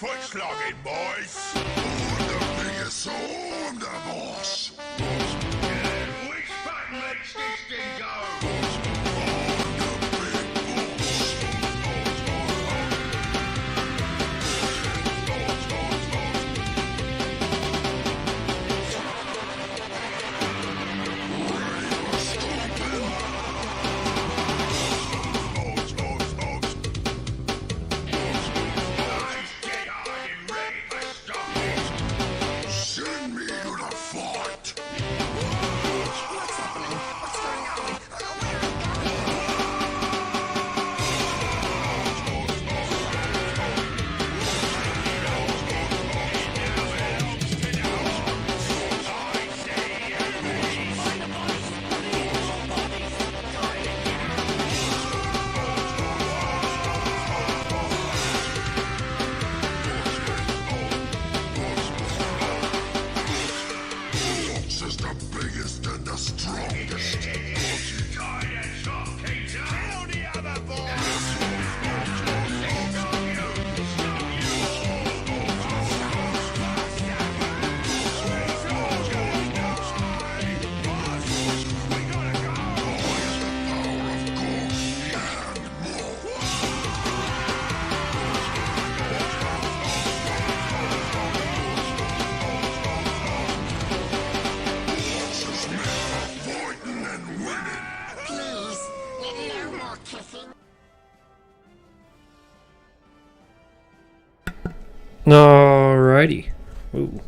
foot slogging, boys. I'm the biggest, so I'm the boss. Which button makes this thing go? Alrighty. Ooh.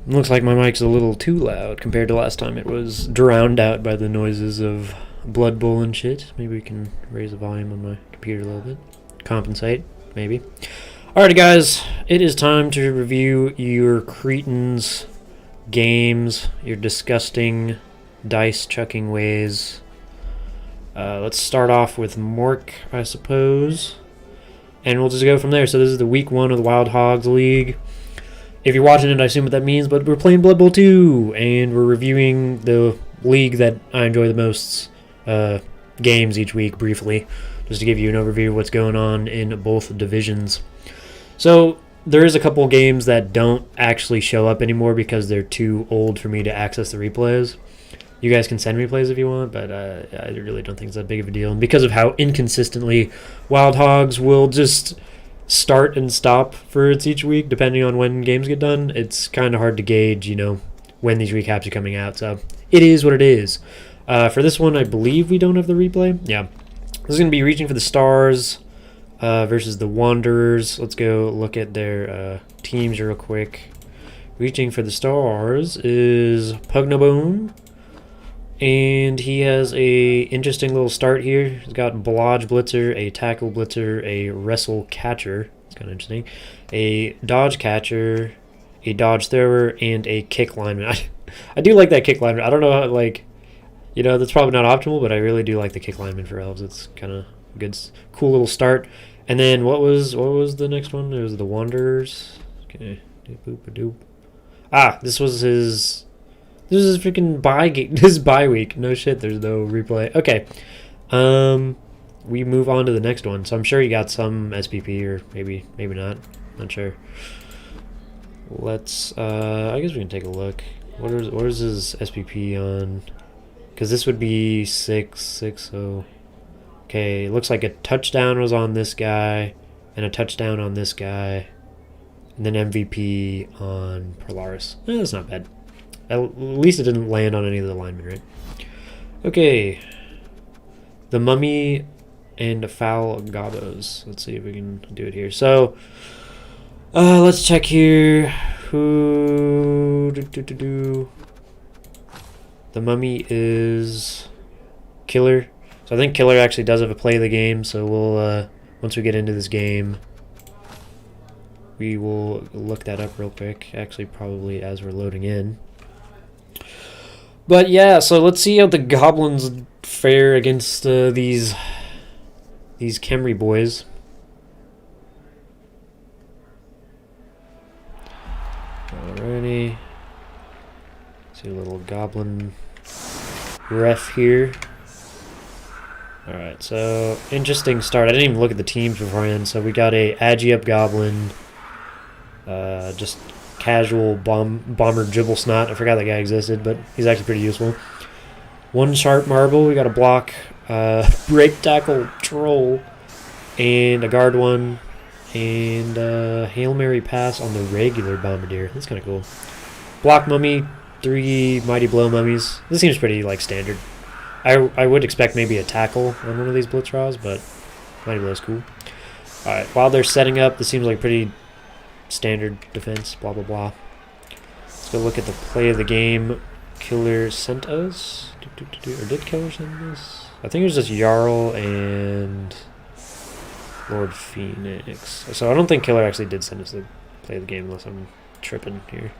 Looks like my mic's a little too loud compared to last time. It was drowned out by the noises of Blood Bowl and shit. Maybe we can raise the volume on my computer a little bit. Compensate, maybe. Alrighty, guys. It is time to review your cretins' games, your disgusting dice-chucking ways. Let's start off with Mork, I suppose. And we'll just go from there. So this is the week 1 of the Wild Hogs League. If you're watching it, I assume what that means, but we're playing Blood Bowl 2, and we're reviewing the league that I enjoy the most, games each week, briefly, just to give you an overview of what's going on in both divisions. So there is a couple games that don't actually show up anymore because they're too old for me to access the replays. You guys can send replays if you want, but I really don't think it's that big of a deal. And because of how inconsistently Wild Hogs will just start and stop for its each week, depending on when games get done, it's kind of hard to gauge, when these recaps are coming out. So it is what it is. For this one, I believe we don't have the replay. Yeah. This is going to be Reaching for the Stars versus the Wanderers. Let's go look at their teams real quick. Reaching for the Stars is Pugnabone. And he has a interesting little start here. He's got Blodge Blitzer, a Tackle Blitzer, a Wrestle Catcher. It's kind of interesting. A Dodge Catcher, a Dodge Thrower, and a Kick Lineman. I do like that Kick Lineman. I don't know how, that's probably not optimal, but I really do like the Kick Lineman for Elves. It's kind of a good, cool little start. And then what was the next one? It was the Wanderers. Okay. This was his... This is his freaking bye week. No shit, there's no replay. Okay. We move on to the next one. So I'm sure you got some SPP or maybe not. Not sure. Let's I guess we can take a look. What is his SPP on? Cuz this would be 6-6 so okay, looks like a touchdown was on this guy and a touchdown on this guy. And then MVP on Polaris. That's not bad. At least it didn't land on any of the linemen, right? Okay. The Mummy and Foul Gobos. Let's see if we can do it here. So, let's check here. Who... The Mummy is Killer. So I think Killer actually does have a play of the game. So we'll, once we get into this game, we will look that up real quick. Actually, probably as we're loading in. But yeah, so let's see how the Goblins fare against these Khemri boys. Alrighty. See a little Goblin ref here. Alright, so interesting start. I didn't even look at the teams beforehand. So we got a Agi up Goblin. Just casual bomber dribble snot. I forgot that guy existed, but he's actually pretty useful. One sharp marble. We got a block, break tackle troll, and a guard one, and Hail Mary pass on the regular bombardier. That's kind of cool. Block mummy, 3 mighty blow mummies. This seems pretty like standard. I would expect maybe a tackle on one of these blitz draws, but mighty blow's cool. All right, while they're setting up, this seems like pretty standard defense. Blah blah blah. Let's go look at the play of the game. Killer sent us, or did Killer send us? I think it was just Jarl and Lord Phoenix. So I don't think Killer actually did send us the play of the game, unless I'm tripping here.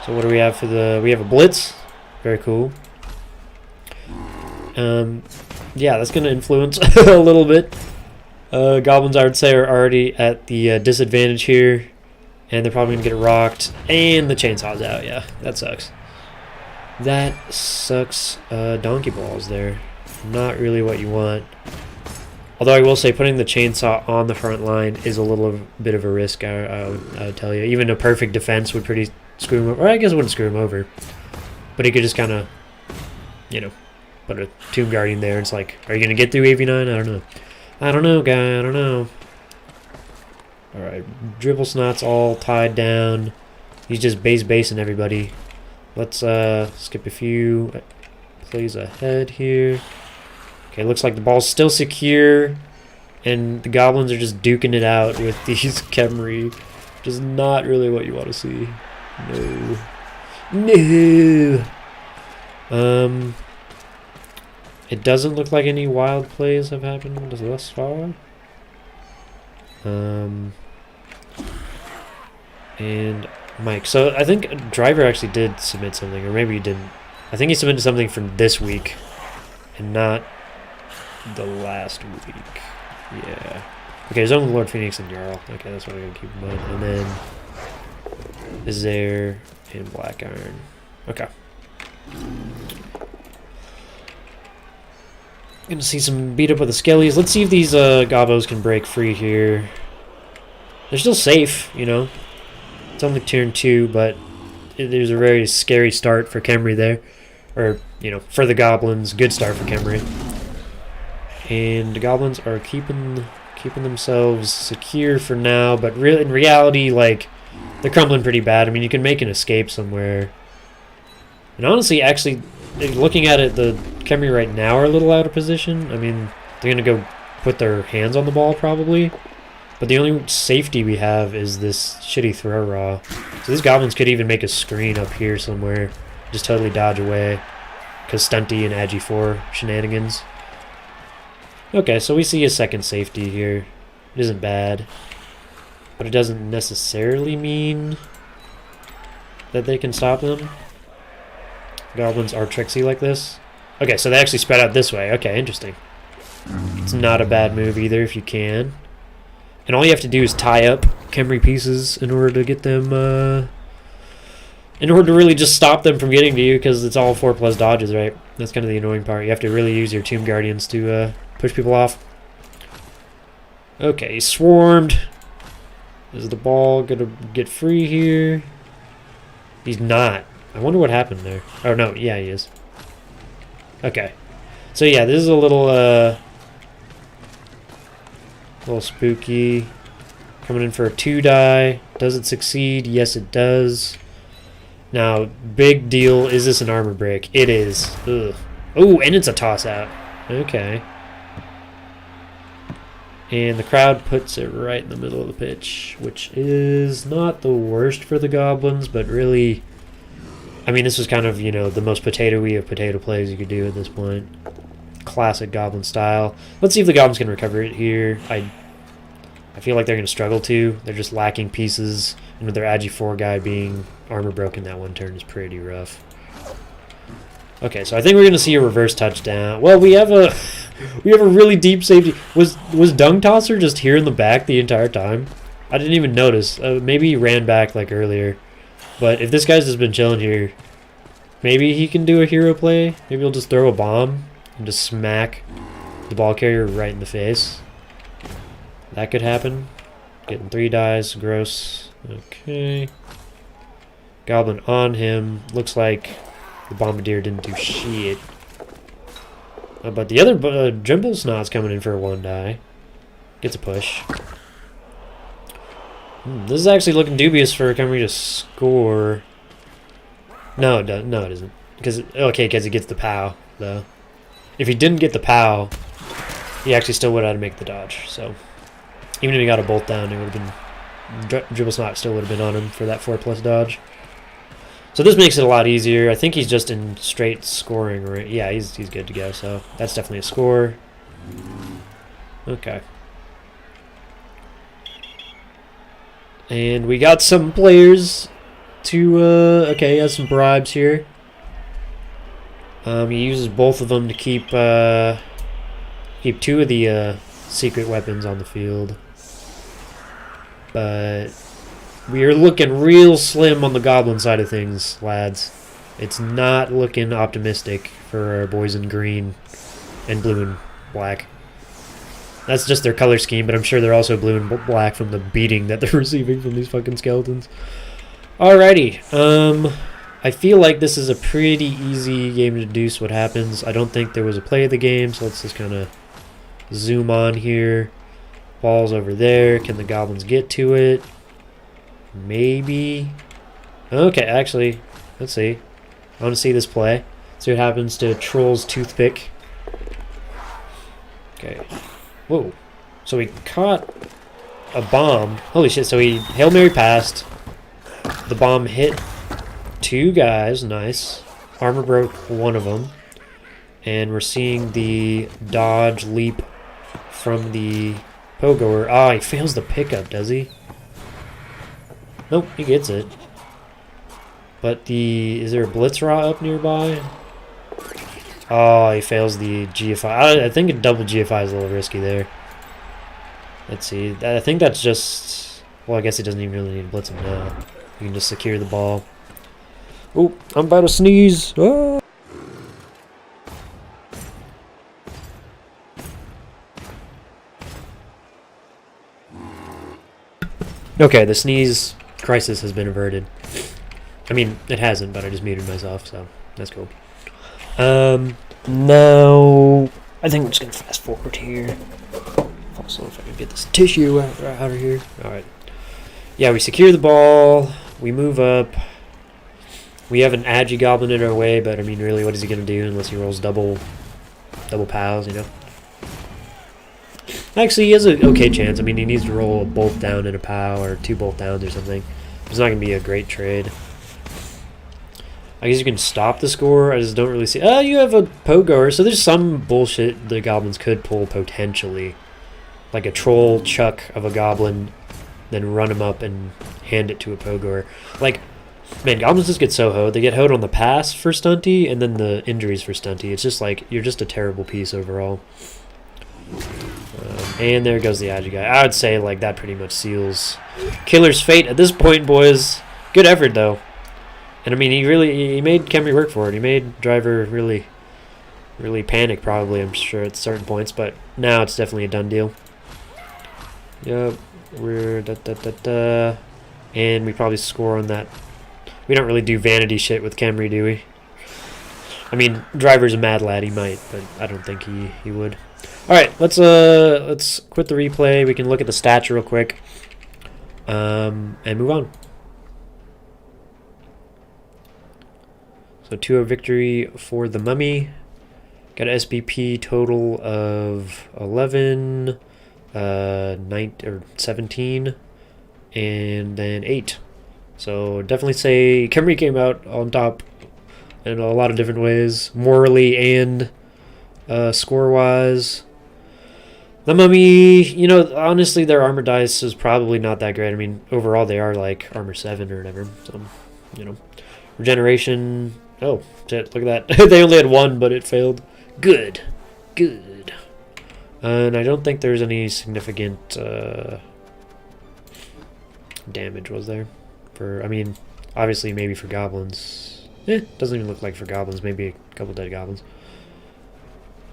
So what do we have for the? We have a blitz. Very cool. Yeah, that's going to influence a little bit. Goblins, I would say, are already at the disadvantage here. And they're probably going to get rocked. And the chainsaw's out. Yeah, that sucks. That sucks. Donkey balls there. Not really what you want. Although I will say putting the chainsaw on the front line is a little bit of a risk, I would tell you. Even a perfect defense would pretty screw him over. Or I guess it wouldn't screw him over. But he could just kind of, you know, put a Tomb Guardian there. It's like, are you going to get through AV9? I don't know. I don't know, guy. I don't know. Alright, Dribble Snot's all tied down. He's just basing everybody. Let's skip a few plays ahead here. Okay, looks like the ball's still secure. And the Goblins are just duking it out with these Khemri. Just not really what you want to see. No. No! It doesn't look like any wild plays have happened thus far. And Mike. So I think Driver actually did submit something, or maybe he didn't. I think he submitted something from this week, and not the last week. Yeah. Okay, there's only Lord Phoenix and Jarl. Okay, that's what I'm going to keep in mind. And then is there and Black Iron. Okay. Gonna see some beat up with the Skellies. Let's see if these Gobos can break free here. They're still safe, you know. It's only turn 2, but it was a very scary start for Khemri there. Or, you know, for the Goblins. Good start for Khemri. And the Goblins are keeping themselves secure for now, but in reality, like, they're crumbling pretty bad. I mean, you can make an escape somewhere. And honestly, actually, looking at it, the Khemri right now are a little out of position. I mean, they're going to go put their hands on the ball, probably. But the only safety we have is this shitty throw raw. So these Goblins could even make a screen up here somewhere. Just totally dodge away. Because Stunty and Agi 4 shenanigans. Okay, so we see a second safety here. It isn't bad. But it doesn't necessarily mean that they can stop them. Goblins are tricksy like this. Okay, so they actually spread out this way. Okay, interesting. It's not a bad move either if you can. And all you have to do is tie up Khemri pieces in order to get them, in order to really just stop them from getting to you, because it's all 4+ dodges, right? That's kind of the annoying part. You have to really use your Tomb Guardians to push people off. Okay, he's swarmed. Is the ball going to get free here? He's not. I wonder what happened there. Oh, no. Yeah, he is. Okay. So, yeah, this is a little spooky. Coming in for a 2-die. Does it succeed? Yes, it does. Now, big deal. Is this an armor break? It is. Ugh. Oh, and it's a toss-out. Okay. And the crowd puts it right in the middle of the pitch, which is not the worst for the Goblins, but really, I mean, this was kind of, you know, the most potato-y of potato plays you could do at this point. Classic Goblin style. Let's see if the Goblins can recover it here. I feel like they're going to struggle to. They're just lacking pieces, and with their Agi 4 guy being armor broken that one turn is pretty rough. Okay, so I think we're going to see a reverse touchdown. Well, we have a really deep safety. Was Dung Tosser just here in the back the entire time? I didn't even notice. Maybe he ran back like earlier. But if this guy's just been chilling here, maybe he can do a hero play. Maybe he'll just throw a bomb and just smack the ball carrier right in the face. That could happen. Getting 3 dies. Gross. Okay. Goblin on him. Looks like the Bombardier didn't do shit. But the other Jimble Snot's coming in for a 1 die. Gets a push. This is actually looking dubious for Khemri to score. No, it isn't. Because he gets the POW, though. If he didn't get the POW, he actually still would have had to make the dodge. So, even if he got a bolt down, it would have been... Dribble Snot still would have been on him for that 4+ dodge. So this makes it a lot easier. I think he's just in straight scoring, right? Yeah, he's good to go. So that's definitely a score. Okay. And we got some players to, okay, he has some bribes here. He uses both of them to keep 2 of the secret weapons on the field. But we are looking real slim on the goblin side of things, lads. It's not looking optimistic for our boys in green and blue and black. That's just their color scheme, but I'm sure they're also blue and black from the beating that they're receiving from these fucking skeletons. Alrighty. I feel like this is a pretty easy game to deduce what happens. I don't think there was a play of the game, so let's just kind of zoom on here. Ball's over there. Can the goblins get to it? Maybe. Okay, actually, let's see. I want to see this play. See what happens to Troll's Toothpick. Okay. Whoa. So he caught a bomb. Holy shit, so he Hail Mary passed. The bomb hit 2 guys. Nice. Armor broke 1 of them. And we're seeing the dodge leap from the Pogoer. Ah, he fails the pickup, does he? Nope, he gets it. But is there a Blitzra up nearby? Oh, he fails the GFI. I think a double GFI is a little risky there. Let's see. I think that's just... Well, I guess he doesn't even really need to blitz him now. You can just secure the ball. Oh, I'm about to sneeze. Oh. Okay, the sneeze crisis has been averted. I mean, it hasn't, but I just muted myself, so that's cool. Now, I think I'm just going to fast forward here. Also, if I can get this tissue out of here. Alright. Yeah, we secure the ball. We move up. We have an Agi Goblin in our way, but I mean, really, what is he going to do unless he rolls double pals, you know? Actually, he has an okay chance. I mean, he needs to roll a bolt down and a POW, or 2 bolt downs or something. It's not going to be a great trade. I guess you can stop the score. I just don't really see... Oh, you have a Pogoer, so there's some bullshit the goblins could pull potentially. Like a troll chuck of a goblin, then run him up and hand it to a Pogoer. Like, man, goblins just get so hoed. They get hoed on the pass for stunty, and then the injuries for stunty. It's just like, you're just a terrible piece overall. And there goes the Agi guy. I would say, like, that pretty much seals Killer's fate at this point, boys. Good effort, though. And I mean, he made Khemri work for it. He made Driver really panic, probably, I'm sure, at certain points. But now it's definitely a done deal. Yep, we're and we probably score on that. We don't really do vanity shit with Khemri, do we? I mean, Driver's a mad lad. He might, but I don't think he would. All right, let's quit the replay. We can look at the stats real quick, and move on. So 2-0 victory for the Mummy. Got an SBP total of 11, 17, and then 8. So definitely say Khemri came out on top in a lot of different ways, morally and score-wise. The Mummy, you know, honestly, their armor dice is probably not that great. I mean, overall, they are like armor 7 or whatever. So, you know, regeneration. Oh, shit, look at that. They only had 1, but it failed. Good. Good. And I don't think there's any significant damage, was there? I mean, Obviously, maybe for goblins. Doesn't even look like for goblins. Maybe a couple dead goblins.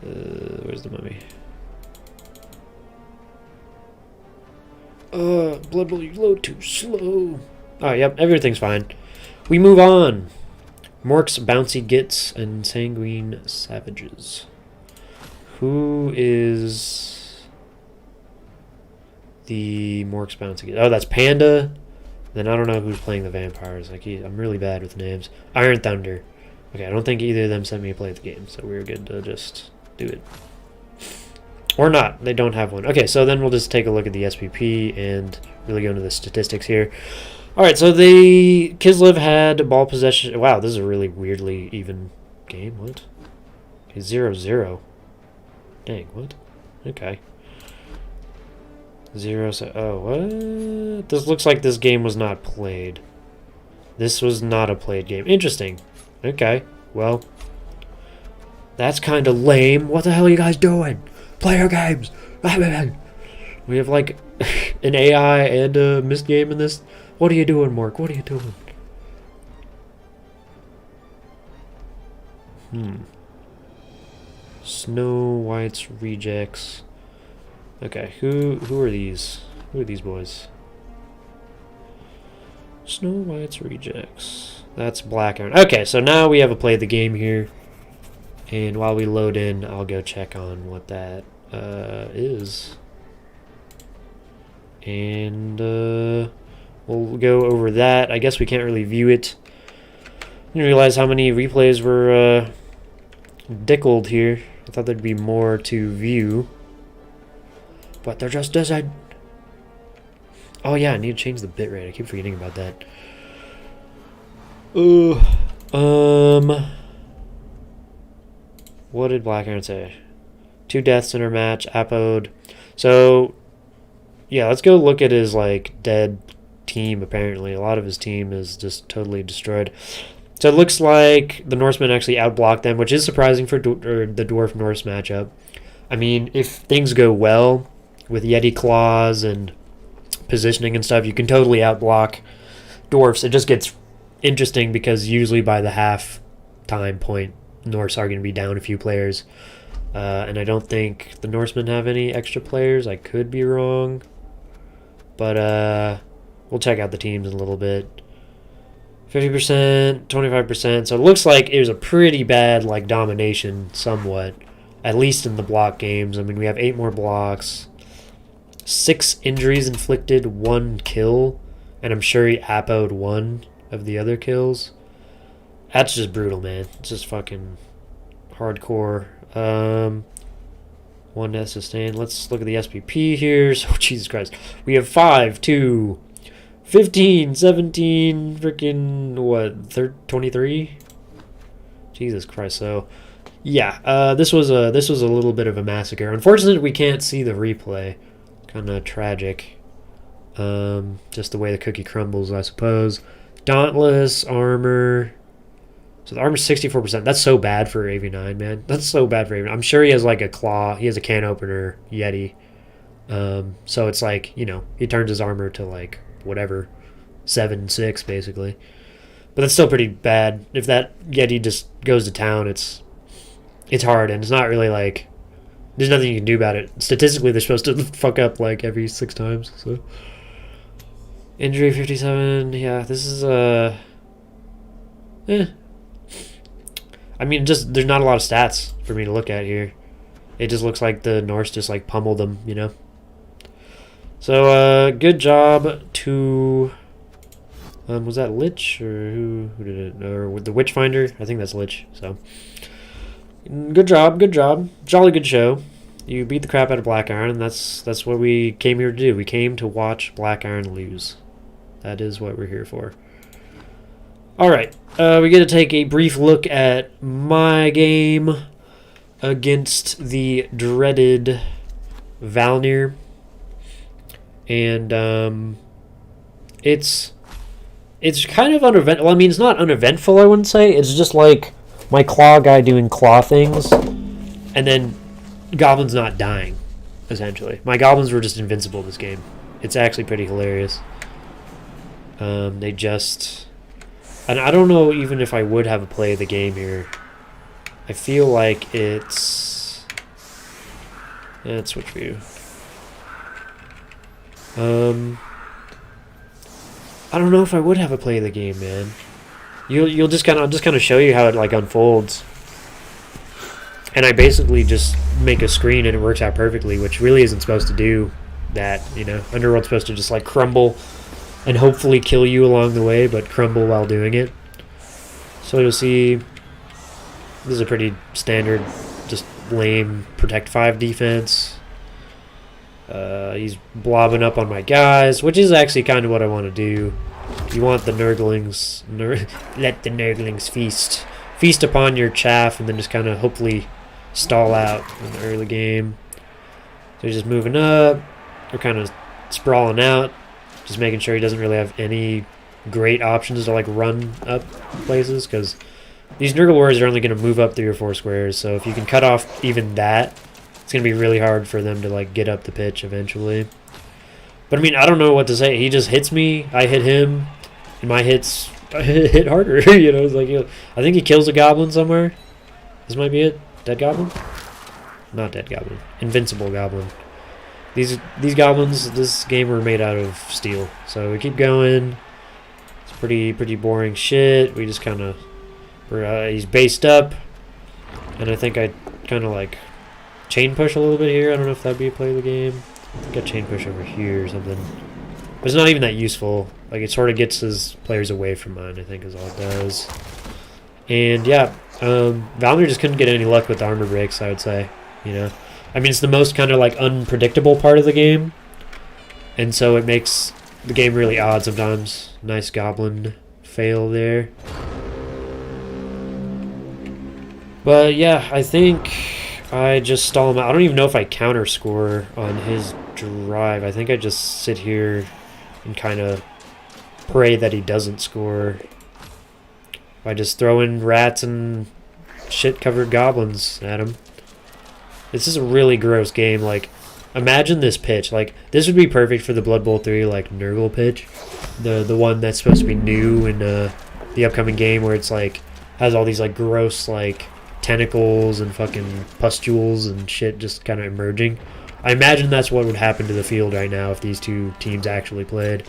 Where's the mummy? Blood Bowl, you load too slow. Oh, yep, everything's fine. We move on. Morks, Bouncy Gits, and Sanguine Savages. Who is the Morks, Bouncy Gits? Oh, that's Panda. Then I don't know who's playing the vampires. Like I'm really bad with names. Iron Thunder. Okay, I don't think either of them sent me to play the game, so we're good to just do it. Or not. They don't have one. Okay, so then we'll just take a look at the SPP and really go into the statistics here. Alright, so the Kislev had ball possession. Wow, this is a really weirdly even game. What? Okay, 0-0. Dang, what? Okay. 0, so, oh, what? This looks like this game was not played. This was not a played game. Interesting. Okay, well, that's kind of lame. What the hell are you guys doing? Play your games. We have like an AI and a missed game in this. What are you doing, Mork? What are you doing? Snow White's rejects. Okay, who are these? Who are these boys? Snow White's rejects. That's Black Iron. Okay, so now we have a play of the game here. And while we load in, I'll go check on what that is. And we'll go over that. I guess we can't really view it. I didn't realize how many replays were dickled here. I thought there'd be more to view. But there just isn't. Oh yeah, I need to change the bitrate. I keep forgetting about that. What did Black Iron say? 2 deaths in her match, Apode. So, yeah, let's go look at his, like, dead team, apparently. A lot of his team is just totally destroyed. So it looks like the Norsemen actually outblocked them, which is surprising for the Dwarf-Norse matchup. I mean, if things go well with Yeti Claws and positioning and stuff, you can totally outblock Dwarfs. It just gets interesting because usually by the half-time point, Norse are going to be down a few players. And I don't think the Norsemen have any extra players. I could be wrong. But we'll check out the teams in a little bit. 50%, 25%. So it looks like it was a pretty bad like domination somewhat. At least in the block games. I mean, we have 8 more blocks. 6 injuries inflicted, 1 kill. And I'm sure he appoed 1 of the other kills. That's just brutal, man. It's just fucking hardcore. 1 death sustained. Let's look at the SPP here. So, Jesus Christ. We have 5, 2, 15, 17, freaking, what, 23? Jesus Christ. So, yeah, this was a little bit of a massacre. Unfortunately, we can't see the replay. Kind of tragic. Just the way the cookie crumbles, I suppose. Dauntless, armor. So the armor's 64%. That's so bad for AV9, man. That's so bad for AV9. I'm sure he has like a claw. He has a can opener, Yeti. So it's like, you know, he turns his armor to like whatever, 7-6 basically. But that's still pretty bad. If that Yeti just goes to town, it's hard, and it's not really like, there's nothing you can do about it. Statistically, they're supposed to fuck up like every 6 times. So injury 57. Yeah, this is I mean, just there's not a lot of stats for me to look at here. It just looks like the Norse just like pummeled them, you know. So good job to was that Lich or who did it? Or the Witchfinder? I think that's Lich. So good job, jolly good show. You beat the crap out of Black Iron, and that's what we came here to do. We came to watch Black Iron lose. That is what we're here for. Alright, we get to take a brief look at my game against the dreaded Valnir. And it's kind of uneventful. Well, I mean, it's not uneventful, I wouldn't say. It's just like my claw guy doing claw things, and then goblins not dying, essentially. My goblins were just invincible this game. It's actually pretty hilarious. They just And I don't know even if I would have a play of the game here. I feel like it's... Let's switch view. I don't know if I would have a play of the game, man. I'll just kind of show you how it like unfolds. And I basically just make a screen and it works out perfectly, which really isn't supposed to do that, you know. Underworld's supposed to just like crumble and hopefully kill you along the way, but crumble while doing it. So you'll see this is a pretty standard, just lame Protect 5 defense. He's blobbing up on my guys, which is actually kind of what I want to do. You want the Nurglings, let the Nurglings feast. Feast upon your chaff and then just kind of hopefully stall out in the early game. So he's just moving up. We're kind of sprawling out. Just making sure he doesn't really have any great options to like run up places, because these Nurgle warriors are only going to move up 3 or 4 squares. So if you can cut off even that, it's going to be really hard for them to like get up the pitch eventually. But I mean, I don't know what to say. He just hits me, I hit him, and my hits hit harder. You know, it's like I think he kills a goblin somewhere. This might be it. Dead goblin? Not dead goblin. Invincible goblin. These goblins, this game were made out of steel. So we keep going. It's pretty boring shit. We just kind of he's based up, and I think I kind of like chain push a little bit here. I don't know if that'd be a play of the game. I think I chain push over here or something. But it's not even that useful. Like, it sort of gets his players away from mine, I think, is all it does. And, yeah, Valmir just couldn't get any luck with the armor breaks, I would say. You know? I mean, it's the most kind of, like, unpredictable part of the game. And so it makes the game really odd sometimes. Nice goblin fail there. But, yeah, I think I just stall him out. I don't even know if I counter score on his drive. I think I just sit here and kind of pray that he doesn't score. I just throw in rats and shit-covered goblins at him. This is a really gross game. Like, imagine this pitch. Like, this would be perfect for the Blood Bowl 3, like, Nurgle pitch. The one that's supposed to be new in the upcoming game, where it's, like, has all these, like, gross, like, tentacles and fucking pustules and shit just kind of emerging. I imagine that's what would happen to the field right now if these two teams actually played.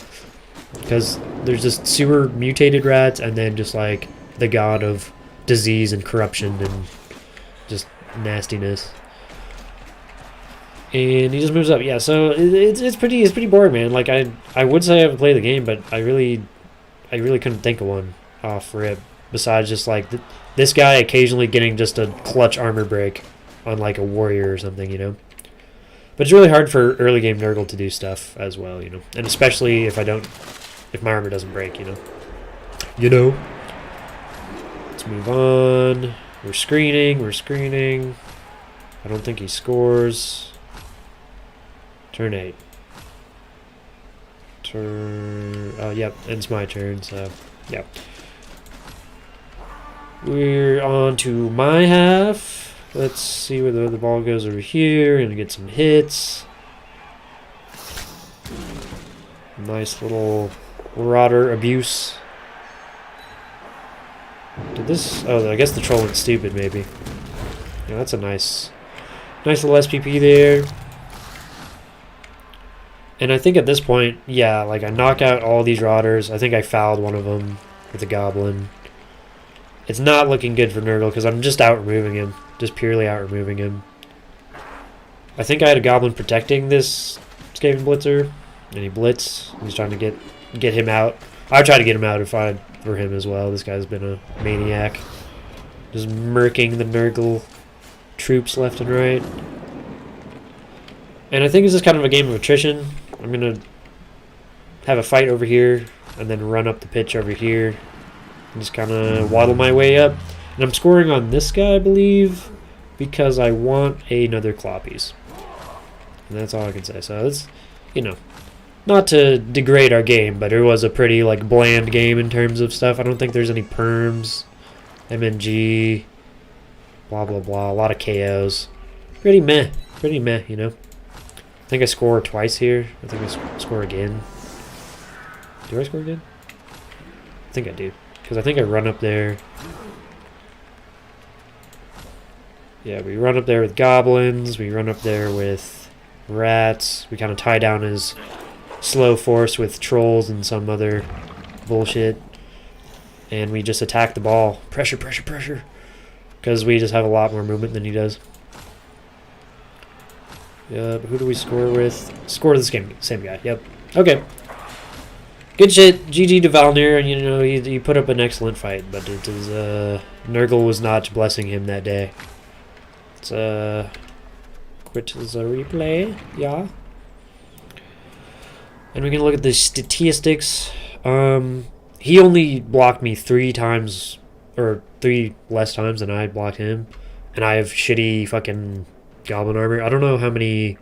Because there's just sewer mutated rats and then just like the god of disease and corruption and just nastiness. And he just moves up. Yeah, so it's pretty boring, man. Like I would say I haven't played the game, but I really couldn't think of one off rip besides just like this guy occasionally getting just a clutch armor break on like a warrior or something, you know. But it's really hard for early game Nurgle to do stuff as well, you know. And especially if my armor doesn't break, you know. Let's move on. We're screening. I don't think he scores. Turn 8. Oh, yep, it's my turn, so, yep. We're on to my half. Let's see where the ball goes over here. Gonna get some hits. Nice little Marauder abuse. Did this? Oh, I guess the troll went stupid, maybe. Yeah, that's a nice little SPP there. And I think at this point, yeah, like I knock out all these Marauders. I think I fouled one of them with a Goblin. It's not looking good for Nurgle because I'm just out-removing him. Just purely out-removing him. I think I had a Goblin protecting this Skaven Blitzer, and he blitzed. He's trying to get him out. I would try to get him out if I were him as well. This guy's been a maniac. Just murking the Nurgle troops left and right. And I think this is kind of a game of attrition. I'm going to have a fight over here, and then run up the pitch over here. And just kind of waddle my way up. And I'm scoring on this guy, I believe, because I want another Cloppies. And that's all I can say. So it's, you know, not to degrade our game, but it was a pretty, like, bland game in terms of stuff. I don't think there's any perms, MNG, blah, blah, blah. A lot of KOs. Pretty meh, you know. I think I score twice here. I think I score again. Do I score again? I think I do. Because I think I run up there. Yeah, we run up there with goblins. We run up there with rats. We kind of tie down his slow force with trolls and some other bullshit. And we just attack the ball. Pressure, pressure, pressure. Because we just have a lot more movement than he does. Yep, who do we score with? Score this game. Same guy. Yep. Okay. Good shit. GG to Valnir. You know, he put up an excellent fight, but it is, Nurgle was not blessing him that day. Let's, quit the replay. Yeah. And we can look at the statistics. He only blocked me 3 times, or 3 less times than I blocked him. And I have shitty fucking goblin armor. I don't know how many...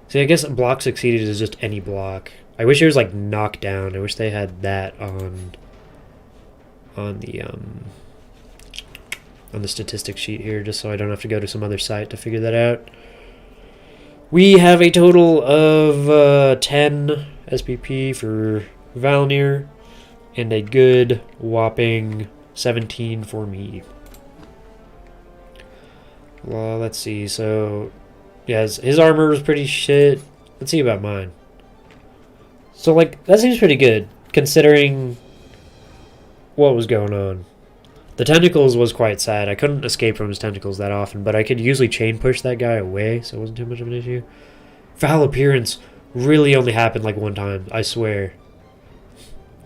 See, I guess block succeeded is just any block. I wish it was like knockdown. I wish they had that on the statistics sheet here, just so I don't have to go to some other site to figure that out. We have a total of 10 SPP for Valnir, and a good whopping 17 for me. Well, let's see. So, yeah, his armor was pretty shit. Let's see about mine. So, like, that seems pretty good, considering what was going on. The tentacles was quite sad. I couldn't escape from his tentacles that often, but I could usually chain push that guy away, so it wasn't too much of an issue. Foul appearance really only happened like one time, I swear.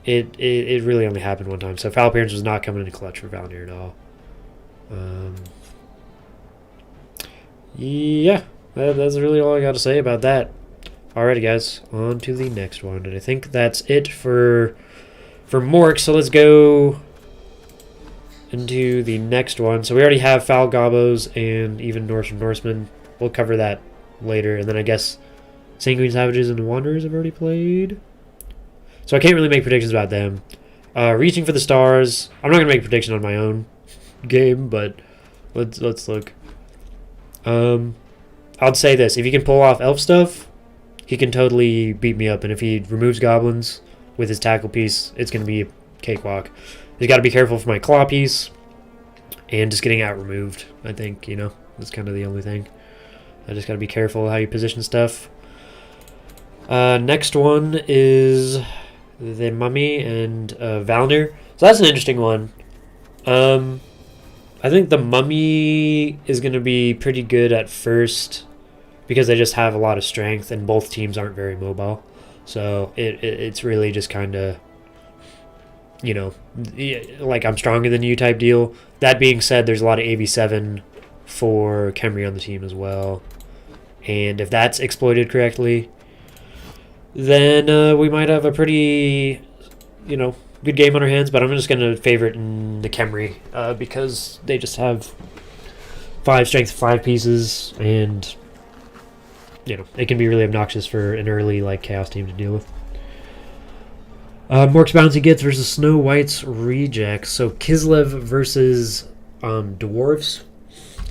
It really only happened one time, so foul appearance was not coming into clutch for Valnir at all. Yeah, that's really all I got to say about that. Alrighty, guys, on to the next one, and I think that's it for Mork. So let's go into the next one. So we already have Foul Gobos and even Norsemen. We'll cover that later, and then I guess Sanguine Savages and Wanderers have already played. So I can't really make predictions about them. Reaching for the Stars. I'm not gonna make a prediction on my own game, but let's look. I'd say this: if he can pull off elf stuff, he can totally beat me up. And if he removes goblins with his tackle piece, it's gonna be a cakewalk. He's got to be careful for my claw piece and just getting out removed. I think, you know, that's kind of the only thing. I just got to be careful how you position stuff. Next one is the Mummy and Valnir. So that's an interesting one. I think the Mummy is going to be pretty good at first because they just have a lot of strength and both teams aren't very mobile. So it's really just kind of, you know, like I'm stronger than you type deal. That being said, there's a lot of AV7 for Khemri on the team as well. And if that's exploited correctly, then we might have a pretty, you know, good game on our hands. But I'm just going to favorite in the Khemri because they just have 5 strength, 5 pieces. And, you know, it can be really obnoxious for an early, like, Chaos team to deal with. Mork's Bounty Gets versus Snow White's Rejects. So Kislev versus Dwarves.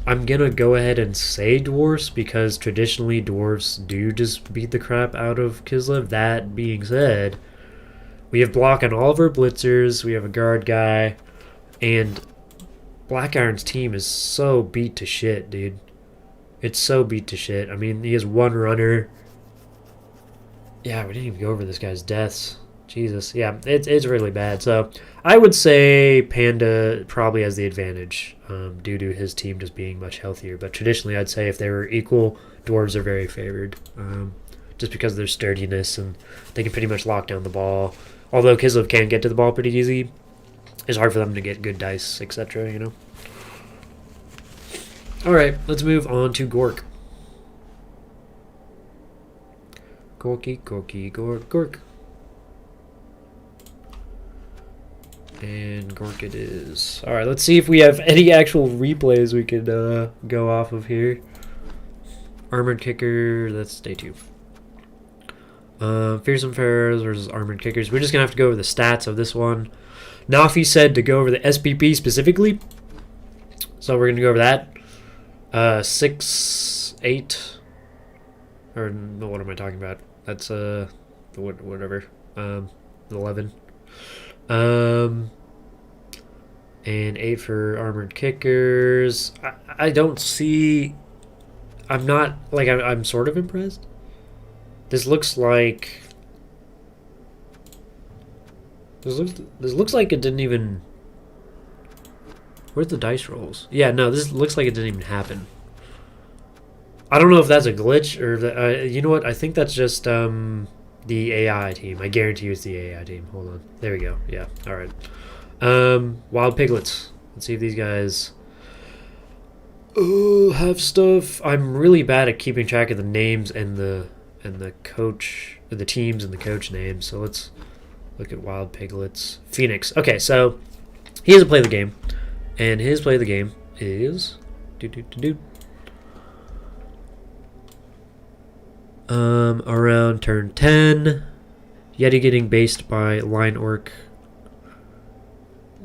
I'm going to go ahead and say Dwarves because traditionally Dwarves do just beat the crap out of Kislev. That being said, we have block on all of our blitzers. We have a guard guy. And Black Iron's team is so beat to shit, dude. It's so beat to shit. I mean, he has 1 runner. Yeah, we didn't even go over this guy's deaths. Jesus, yeah, it's really bad. So I would say Panda probably has the advantage due to his team just being much healthier. But traditionally, I'd say if they were equal, Dwarves are very favored just because of their sturdiness and they can pretty much lock down the ball. Although Kislev can get to the ball pretty easy, it's hard for them to get good dice, etc., you know. Alright, let's move on to Gork. Gorky, Gork. And Gork it is. Alright, let's see if we have any actual replays we could go off of here. Armored Kicker, that's day 2. Fearsome Pharaohs versus Armored Kickers. We're just going to have to go over the stats of this one. Nafi said to go over the SPP specifically. So we're going to go over that. 6, 8. Or, no, what am I talking about? That's, whatever. 11. And 8 for armored kickers. I don't see. I'm not like I'm sort of impressed. This looks like. This looks like it didn't even. Where's the dice rolls? Yeah, no, this looks like it didn't even happen. I don't know if that's a glitch or that. You know what? I think that's just the AI team. I guarantee you it's the AI team. Hold on. There we go. Yeah. All right. Wild piglets. Let's see if these guys have stuff. I'm really bad at keeping track of the names and the coach, the teams and the coach names. So let's look at wild piglets. Phoenix. Okay, so he has to play the game, and his play of the game is around turn 10. Yeti getting based by line orc.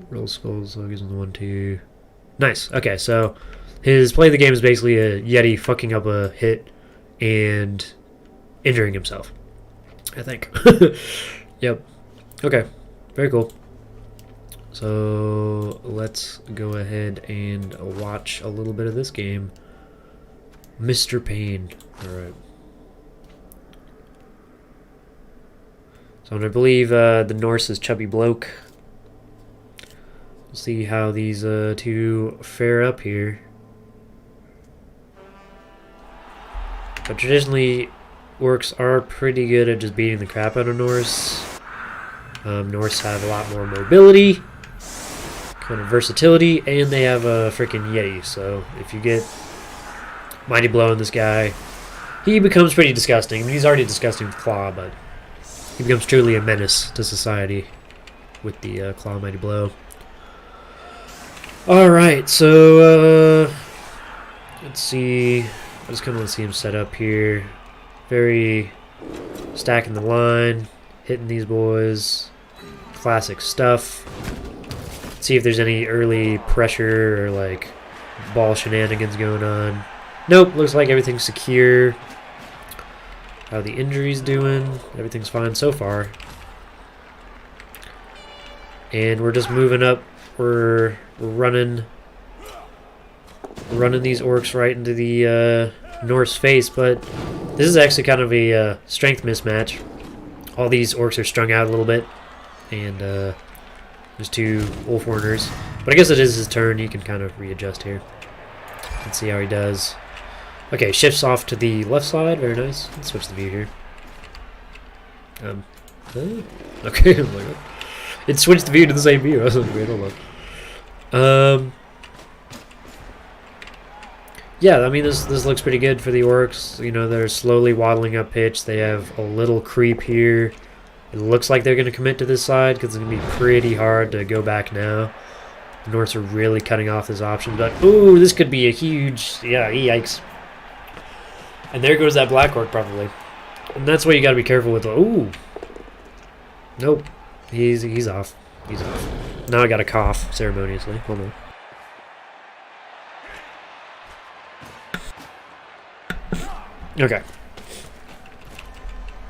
Roll skulls, so he's on the 1-2. Nice. Okay, so his play of the game is basically a Yeti fucking up a hit and injuring himself, I think. Yep. Okay. Very cool. So let's go ahead and watch a little bit of this game. Mr. Payne. Alright. So I believe the Norse is Chubby Bloke. We'll see how these two fare up here. But traditionally, orcs are pretty good at just beating the crap out of Norse. Norse have a lot more mobility, kind of versatility, and they have a freaking Yeti. So if you get Mighty Blow on this guy, he becomes pretty disgusting. I mean, he's already disgusting with Claw, but he becomes truly a menace to society with the Claw Mighty Blow. Alright, so let's see. I just kind of want to see him set up here. Very stacking the line, hitting these boys. Classic stuff. See if there's any early pressure or like ball shenanigans going on. Nope, looks like everything's secure. How the injury's doing. Everything's fine so far. And we're just moving up. We're running these orcs right into the Norse face, but this is actually kind of a strength mismatch. All these orcs are strung out a little bit, and there's 2 wolf warners. But I guess it is his turn. He can kind of readjust here. Let's see how he does. Okay, shifts off to the left side. Very nice. Let's switch the view here. Okay, oh my god. It switched the view to the same view. I was like, wait, hold on. Yeah, I mean, this looks pretty good for the orcs. You know, they're slowly waddling up pitch. They have a little creep here. It looks like they're going to commit to this side because it's going to be pretty hard to go back now. The Norse are really cutting off this option. But, ooh, this could be a huge... Yeah, yikes. And there goes that black orc, probably. And that's what you got to be careful with. Ooh. Nope. He's off. He's off. Now I got to cough ceremoniously. Hold on. Okay.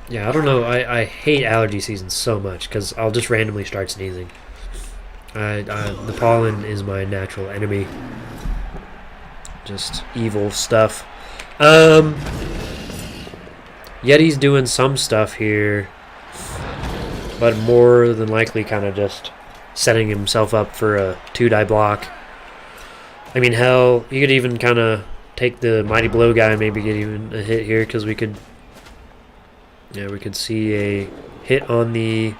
Yeah, I don't know. I hate allergy season so much because I'll just randomly start sneezing. The pollen is my natural enemy. Just evil stuff. Yeti's doing some stuff here, but more than likely kind of just setting himself up for a 2-die block. I mean, hell, you could even kind of take the Mighty Blow guy and maybe get even a hit here because we could see a hit on the...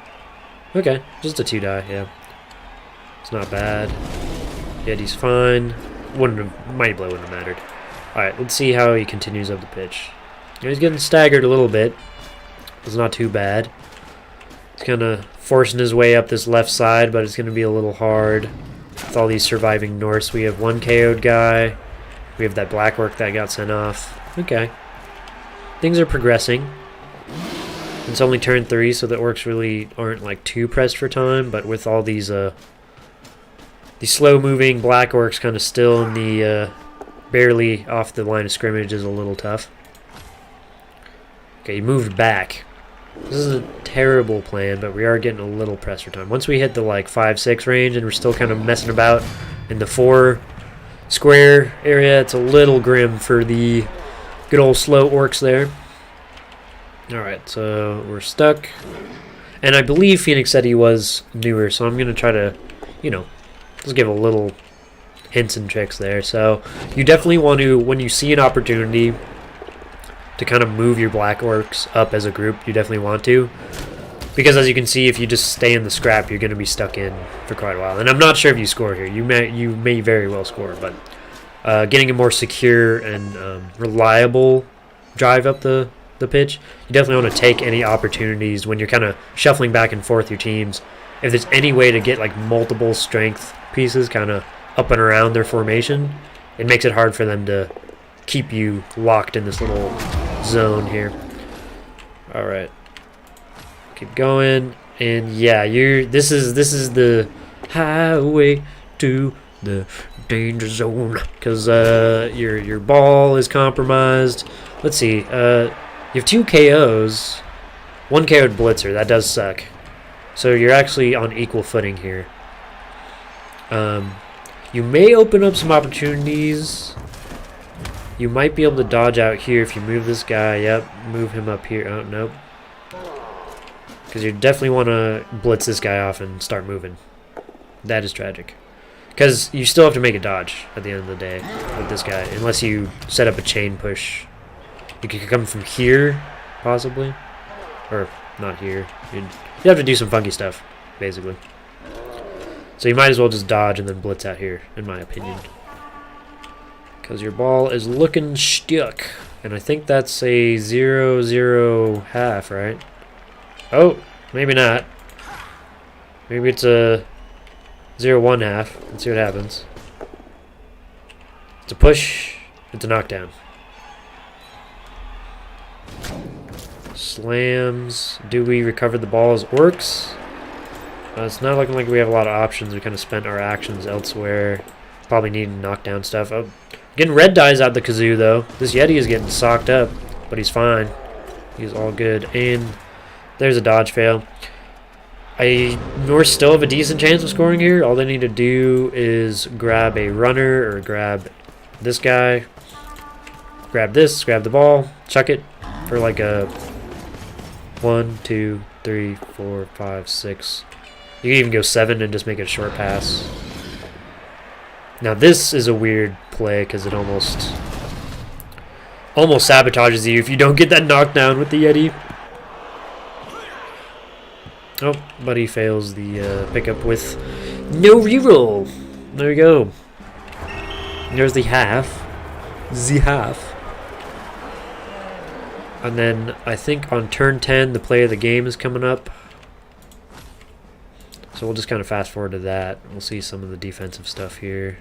Okay, just a 2-die, yeah. It's not bad. Yeti's fine. Mighty Blow wouldn't have mattered. Alright, let's see how he continues up the pitch. He's getting staggered a little bit. It's not too bad. He's kind of forcing his way up this left side, but it's going to be a little hard with all these surviving Norse. We have 1 KO'd guy. We have that black orc that got sent off. Okay. Things are progressing. It's only turn 3, so the orcs really aren't like too pressed for time, but with all these slow-moving black orcs kind of still in the barely off the line of scrimmage is a little tough. Okay, he moved back. This is a terrible plan, but we are getting a little pressure time. Once we hit the like 5-6 range and we're still kind of messing about in the 4 square area, it's a little grim for the good old slow orcs there. Alright, so we're stuck. And I believe Phoenix said he was newer, so I'm going to try to, you know, just give a little hints and tricks there. So you definitely want to, when you see an opportunity to kind of move your black orcs up as a group, you definitely want to. Because as you can see, if you just stay in the scrap, you're going to be stuck in for quite a while. And I'm not sure if you score here. You may very well score, but getting a more secure and reliable drive up the pitch, you definitely want to take any opportunities when you're kind of shuffling back and forth your teams. If there's any way to get like multiple strength pieces kind of up and around their formation, it makes it hard for them to keep you locked in this little zone here. All right, keep going, and yeah, this is the highway to the danger zone, because your ball is compromised. Let's see, you have 2 KOs, 1 KO'd Blitzer. That does suck. So you're actually on equal footing here. You may open up some opportunities. You might be able to dodge out here if you move this guy. Yep, move him up here. Oh, nope. Because you definitely want to blitz this guy off and start moving. That is tragic. Because you still have to make a dodge at the end of the day with this guy. Unless you set up a chain push. You could come from here, possibly. Or not here. You'd have to do some funky stuff, basically. So you might as well just dodge and then blitz out here, in my opinion. Because your ball is looking stuck. And I think that's a 0-0 half, right? Oh, maybe not. Maybe it's a 0-1 half. Let's see what happens. It's a push. It's a knockdown. Slams. Do we recover the ball as orcs? It's not looking like we have a lot of options. We kind of spent our actions elsewhere. Probably need knockdown stuff. Oh, getting red dies out the kazoo, though. This Yeti is getting socked up, but he's fine. He's all good. And there's a dodge fail. Norse still have a decent chance of scoring here. All they need to do is grab a runner or grab this guy. Grab this, grab the ball, chuck it for like a 1, 2, 3, 4, 5, 6. You can even go 7 and just make it a short pass. Now this is a weird play because it almost sabotages you if you don't get that knockdown with the Yeti. Oh, but he fails the pickup with no reroll. There we go. There's the half. The half. And then I think on turn 10, the play of the game is coming up. So we'll just kind of fast forward to that. We'll see some of the defensive stuff here.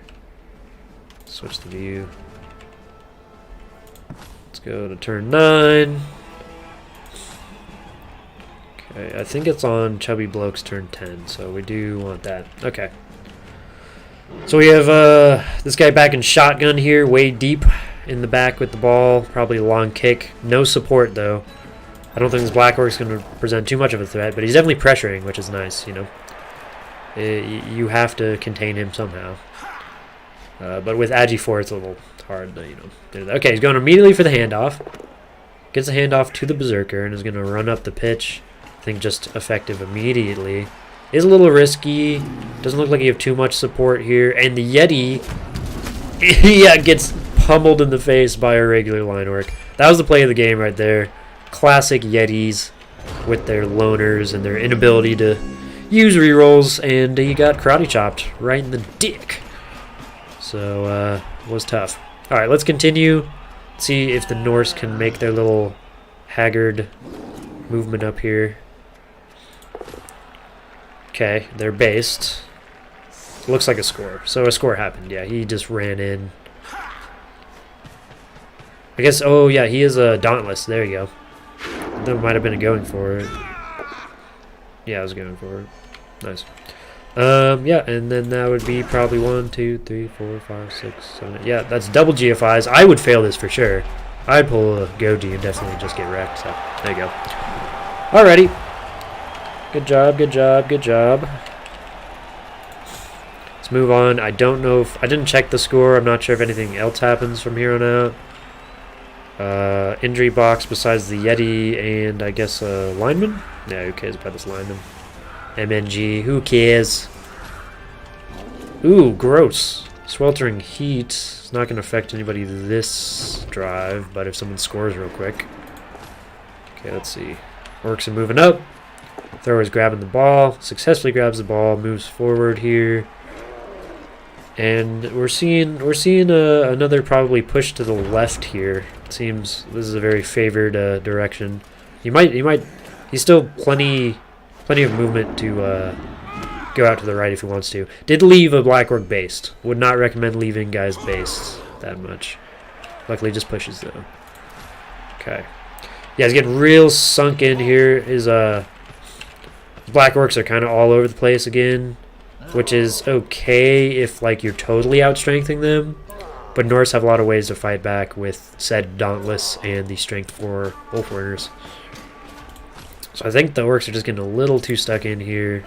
Switch the view. Let's go to turn 9. Okay, I think it's on Chubby Bloke's turn 10, so we do want that. Okay. So we have this guy back in shotgun here, way deep in the back with the ball. Probably a long kick. No support, though. I don't think this Black Orc is going to present too much of a threat, but he's definitely pressuring, which is nice, you know. You have to contain him somehow. But with Agi 4, it's a little hard to, you know, do that. Okay, he's going immediately for the handoff. Gets the handoff to the Berserker and is going to run up the pitch. I think just effective immediately. Is a little risky. Doesn't look like you have too much support here. And the Yeti, yeah, gets pummeled in the face by a regular line orc. That was the play of the game right there. Classic Yetis with their loners and their inability to use rerolls, and he got karate chopped right in the dick. So, it was tough. Alright, let's continue. See if the Norse can make their little haggard movement up here. Okay, they're based. Looks like a score. So a score happened. Yeah, he just ran in. I guess, oh yeah, he is a Dauntless. There you go. There might have been a going for it. Yeah, I was going for it. Nice. Yeah, and then that would be probably 1, 2, 3, 4, 5, 6, 7, 8. Yeah, that's double GFIs. I would fail this for sure. I'd pull a Goji and definitely just get wrecked. So there you go. Alrighty. Good job, good job, good job. Let's move on. I don't know if... I didn't check the score. I'm not sure if anything else happens from here on out. Injury box besides the Yeti and I guess lineman? Yeah, who cares about this lineman? MNG, who cares? Ooh, gross. Sweltering heat. It's not going to affect anybody this drive, but if someone scores real quick. Okay, let's see. Orcs are moving up. Thrower's grabbing the ball. Successfully grabs the ball. Moves forward here. And we're seeing another probably push to the left here. It seems this is a very favored direction. He's still plenty of movement to go out to the right if he wants to. Did leave a black orc based. Would not recommend leaving guys based that much. Luckily just pushes though. Okay. Yeah, he's getting real sunk in here. His black orcs are kind of all over the place again, which is okay if like you're totally outstrengthening them. But Norse have a lot of ways to fight back with said Dauntless and the Strength 4 Wolf Warriors. So I think the orcs are just getting a little too stuck in here.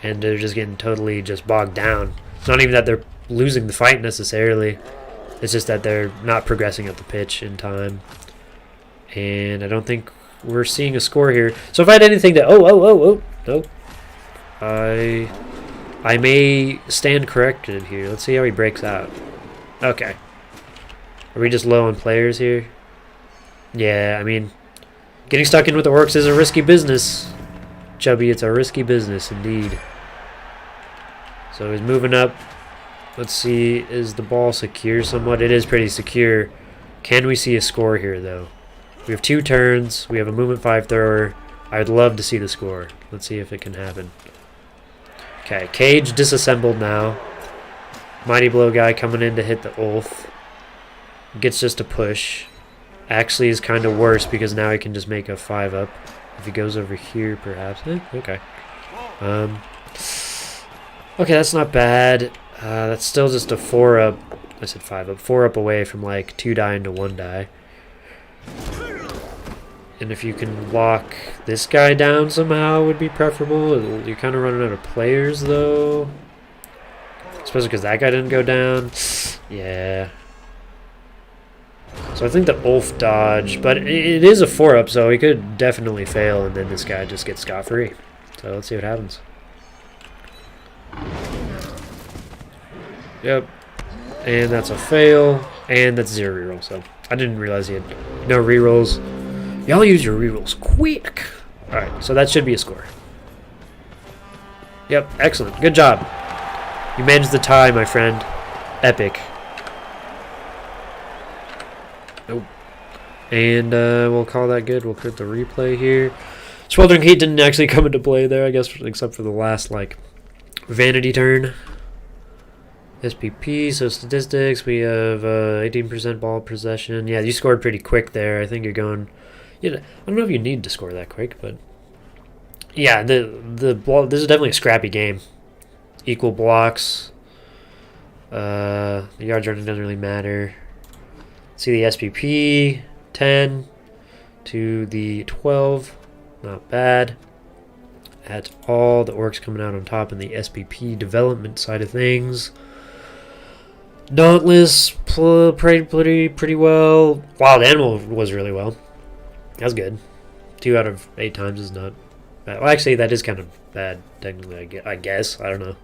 And they're just getting totally just bogged down. It's not even that they're losing the fight necessarily. It's just that they're not progressing at the pitch in time. And I don't think we're seeing a score here. So if I had anything to... Oh. I may stand corrected here. Let's see how he breaks out. Okay. Are we just low on players here? Yeah, I mean, getting stuck in with the orcs is a risky business. Chubby, it's a risky business indeed. So he's moving up. Let's see, is the ball secure somewhat? It is pretty secure. Can we see a score here, though? We have 2 turns. We have a movement 5 thrower. I'd love to see the score. Let's see if it can happen. Okay, cage disassembled now. Mighty Blow guy coming in to hit the Ulf. Gets just a push. Actually is kind of worse because now he can just make a 5 up. If he goes over here, perhaps. Okay. Okay, that's not bad. That's still just a 4 up. I said 5 up. 4 up away from like 2 die into 1 die. And if you can lock this guy down somehow would be preferable. You're kind of running out of players though. Especially because that guy didn't go down. Yeah. So I think the Ulf dodge, but it is a 4 up, so he could definitely fail, and then this guy just gets scot-free. So let's see what happens. Yep. And that's a fail, and that's 0 reroll, so I didn't realize he had no rerolls. Y'all use your rerolls quick. Alright, so that should be a score. Yep, excellent. Good job. You managed the tie, my friend. Epic. Nope. And we'll call that good. We'll put the replay here. Sweltering Heat didn't actually come into play there, I guess, except for the last, like, vanity turn. SPP, so statistics, we have 18% ball possession. Yeah, you scored pretty quick there. I think you're going... Yeah, I don't know if you need to score that quick, but... Yeah, the ball, this is definitely a scrappy game. Equal blocks. The yards running doesn't really matter. See the SPP, 10 to the 12. Not bad at all. The orcs coming out on top in the SPP development side of things. Dauntless played pretty well. Wild Animal was really well. That's good. 2 out of 8 times is not bad. Well, actually, that is kind of bad, technically, I guess. I don't know.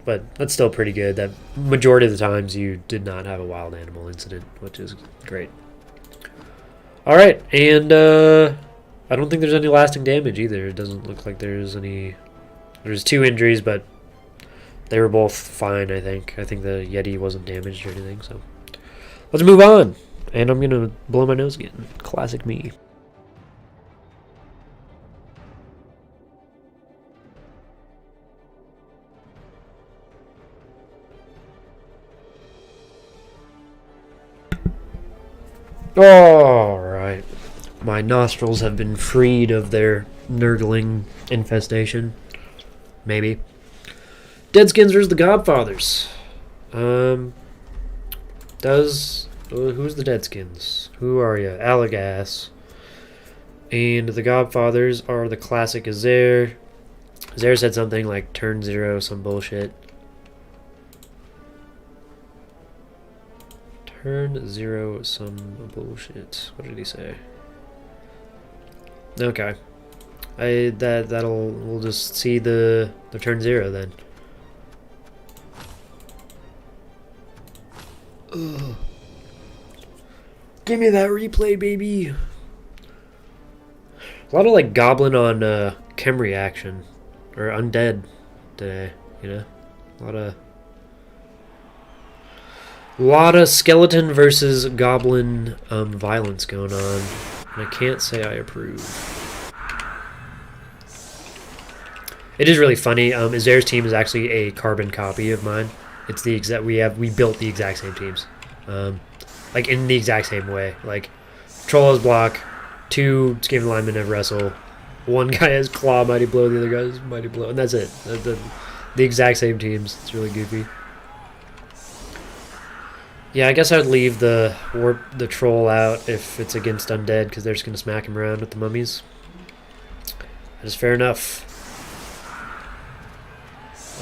But that's still pretty good. That majority of the times you did not have a wild animal incident, which is great. Alright, and I don't think there's any lasting damage either. It doesn't look like there's any... There's 2 injuries, but they were both fine, I think. I think the Yeti wasn't damaged or anything, so... Let's move on! And I'm gonna blow my nose again. Classic me. Alright. My nostrils have been freed of their nurgling infestation. Maybe. Deadskins versus the Godfathers. Who's the Deadskins? Who are you? HAWGZ. And the Godfathers are the classic Azair. Azair said something like turn 0, some bullshit. Turn 0, some bullshit. What did he say? Okay. We'll just see the turn 0 then. Ugh. Give me that replay, baby. A lot of like goblin on chem reaction or undead today, you know. A lot of skeleton versus goblin violence going on, and I can't say I approve. It is really funny. Azair's team is actually a carbon copy of mine. It's the exact we built the exact same teams, like in the exact same way. Like Troll has block, 2 Skaven linemen have wrestle, 1 guy has claw, mighty blow, the other guy has mighty blow, and that's it. The exact same teams. It's really goofy. Yeah, I guess I'd leave the troll out if it's against undead because they're just gonna smack him around with the mummies. That is fair enough.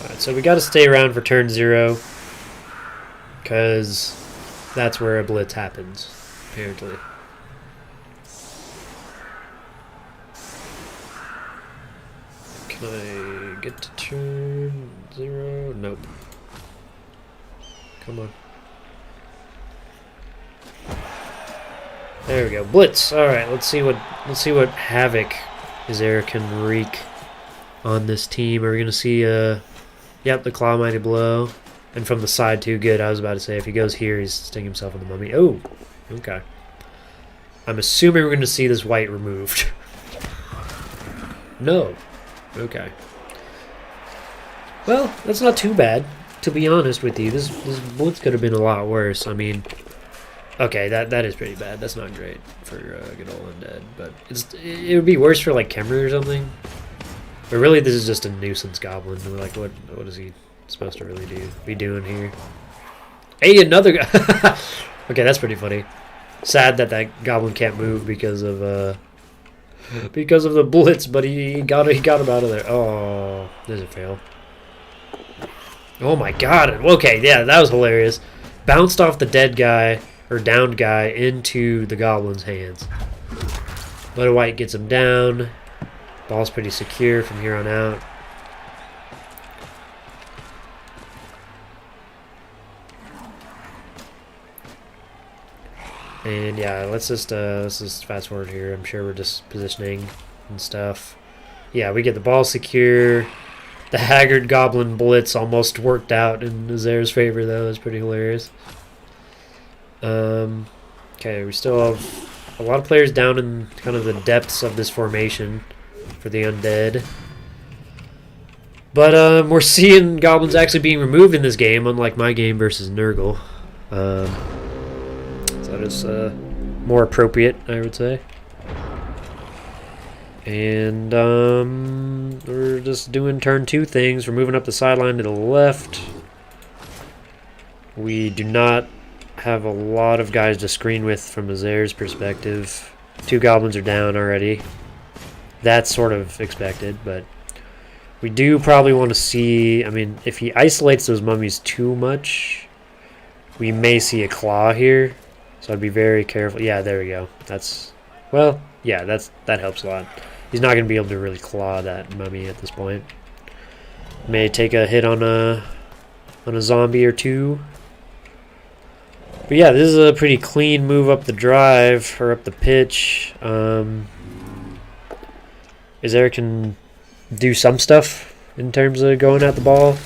Alright, so we got to stay around for turn 0 because that's where a blitz happens, apparently. Can I get to turn 0? Nope. Come on. There we go. Blitz. All right. Let's see what havoc Azair can wreak on this team. Are we gonna see yep, the claw mighty blow, and from the side too. Good. I was about to say if he goes here, he's stinging himself in the mummy. Oh, okay. I'm assuming we're gonna see this white removed. No. Okay. Well, that's not too bad. To be honest with you, this blitz could have been a lot worse. I mean. Okay, that is pretty bad. That's not great for good old undead, but it would be worse for like Kemmer or something. But really, this is just a nuisance goblin. We're like, what is he supposed to really be doing here? Hey, another guy. Okay, that's pretty funny. Sad that goblin can't move because of the blitz, but he got him out of there. Oh, there's a fail. Oh my god. Okay, yeah, that was hilarious. Bounced off the dead guy. Or downed guy into the goblin's hands. Blood White gets him down. Ball's pretty secure from here on out. And yeah, let's just fast forward here. I'm sure we're just positioning and stuff. Yeah, we get the ball secure. The Haggard Goblin Blitz almost worked out in Azair's favor, though. That's pretty hilarious. Okay, we still have a lot of players down in kind of the depths of this formation for the undead. But we're seeing goblins actually being removed in this game, unlike my game versus Nurgle. So that is more appropriate, I would say. And we're just doing turn 2 things. We're moving up the sideline to the left. We do not have a lot of guys to screen with from Azair's perspective. 2 goblins are down already. That's sort of expected, but we do probably want to see... I mean, if he isolates those mummies too much, we may see a claw here. So I'd be very careful. Yeah, there we go. That's... Well, yeah, that helps a lot. He's not going to be able to really claw that mummy at this point. May take a hit on a zombie or 2. But yeah, this is a pretty clean move up the drive, or up the pitch. Azair can do some stuff in terms of going at the ball.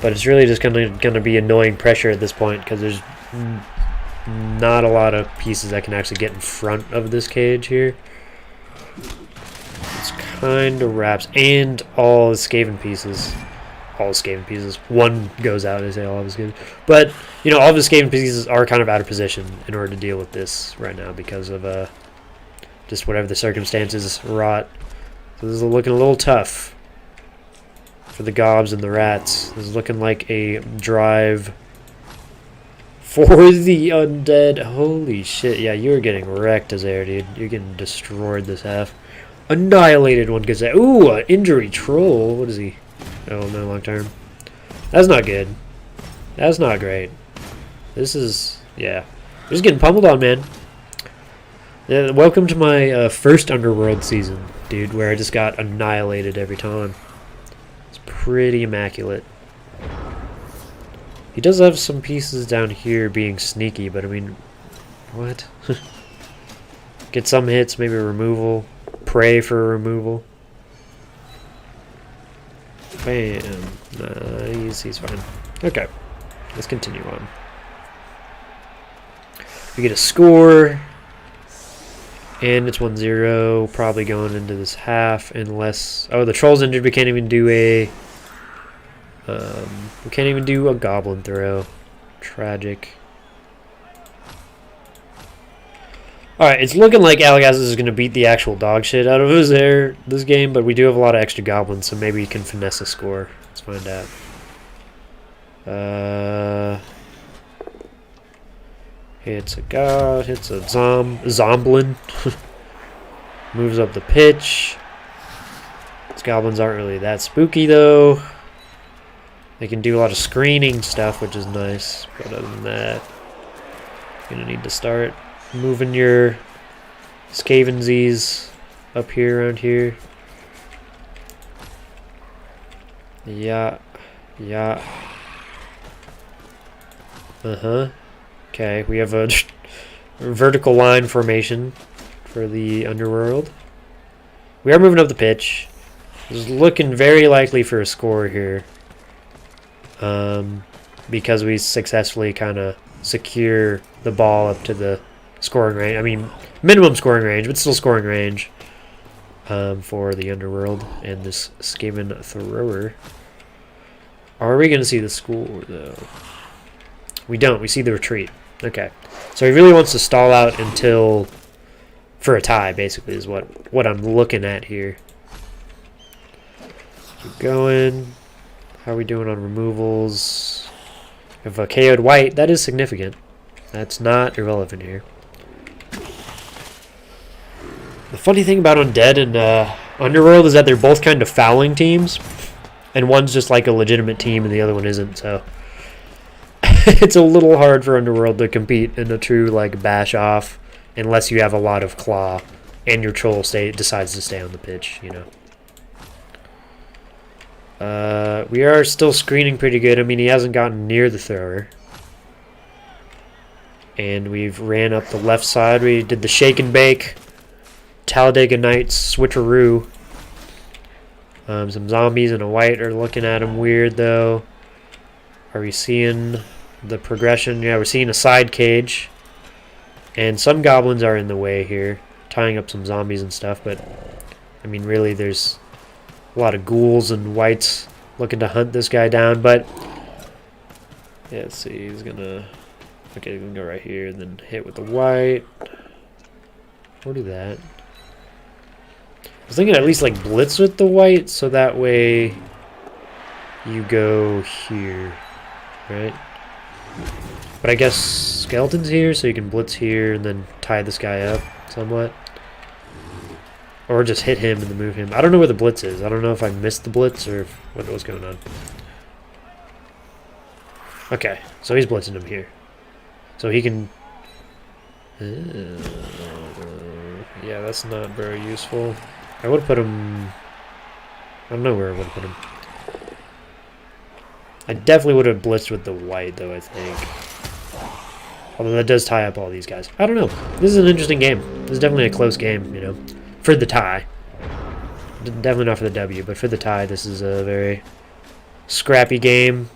But it's really just gonna be annoying pressure at this point, because there's not a lot of pieces that can actually get in front of this cage here. It's kind of wraps, and all the Skaven pieces. All the Skaven pieces. One goes out, I say all of the Skaven. But, you know, all of the Skaven pieces are kind of out of position in order to deal with this right now because of just whatever the circumstances wrought. So this is looking a little tough for the gobs and the rats. This is looking like a drive For the undead. Holy shit. Yeah, you're getting wrecked as air, dude. You're getting destroyed this half. Annihilated one gets that. Ooh, an injury troll. What is he? Oh, no, long term. That's not good. That's not great. This is, yeah. Just getting pummeled on, man. Yeah, welcome to my first Underworld season, dude, where I just got annihilated every time. It's pretty immaculate. He does have some pieces down here being sneaky, but I mean, what? Get some hits, maybe removal. Pray for removal. Bam. Nice, he's fine. Okay, let's continue on. We get a score, and it's 1-0, probably going into this half, unless... Oh, the troll's injured, we can't even do a... we can't even do a goblin throw. Tragic. Alright, it's looking like HAWGZ is going to beat the actual dog shit out of us there this game, but we do have a lot of extra goblins, so maybe he can finesse a score. Let's find out. Hits a god, hits a zomblin. Moves up the pitch. These goblins aren't really that spooky though. They can do a lot of screening stuff, which is nice. But other than that, you're gonna need to start moving your Skavensies up here, around here. Yeah. Yeah. Uh-huh. Okay, we have a vertical line formation for the Underworld. We are moving up the pitch. It's looking very likely for a score here. Because we successfully kind of secure the ball up to the scoring range. I mean, minimum scoring range, but still scoring range for the Underworld and this Skaven thrower. Are we going to see the score, though? We don't. We see the retreat. Okay. So he really wants to stall out until... for a tie, basically, is what I'm looking at here. Keep going. How are we doing on removals? If a KO'd white, that is significant. That's not irrelevant here. The funny thing about Undead and Underworld is that they're both kind of fouling teams. And one's just like a legitimate team and the other one isn't, so... it's a little hard for Underworld to compete in a true, like, bash off. Unless you have a lot of claw and your troll decides to stay on the pitch, you know. We are still screening pretty good. I mean, he hasn't gotten near the thrower. And we've ran up the left side. We did the shake and bake. Talladega Nights switcheroo. Some zombies and a white are looking at him weird, though. Are we seeing the progression? Yeah, we're seeing a side cage. And some goblins are in the way here, tying up some zombies and stuff, but, I mean, really, there's a lot of ghouls and whites looking to hunt this guy down, but, yeah, let's see, he's gonna, okay, he's gonna go right here, and then hit with the white. We'll do that. I was thinking at least, like, blitz with the white, so that way you go here, right? But I guess Skeleton's here, so you can blitz here and then tie this guy up somewhat. Or just hit him and then move him. I don't know where the blitz is. I don't know if I missed the blitz or what was going on. Okay, so he's blitzing him here. So he can... yeah, that's not very useful. I would put him... I don't know where I would put him. I definitely would have blitzed with the white, though, I think. Although that does tie up all these guys. I don't know. This is an interesting game. This is definitely a close game, you know. For the tie. Definitely not for the W, but for the tie, this is a very scrappy game.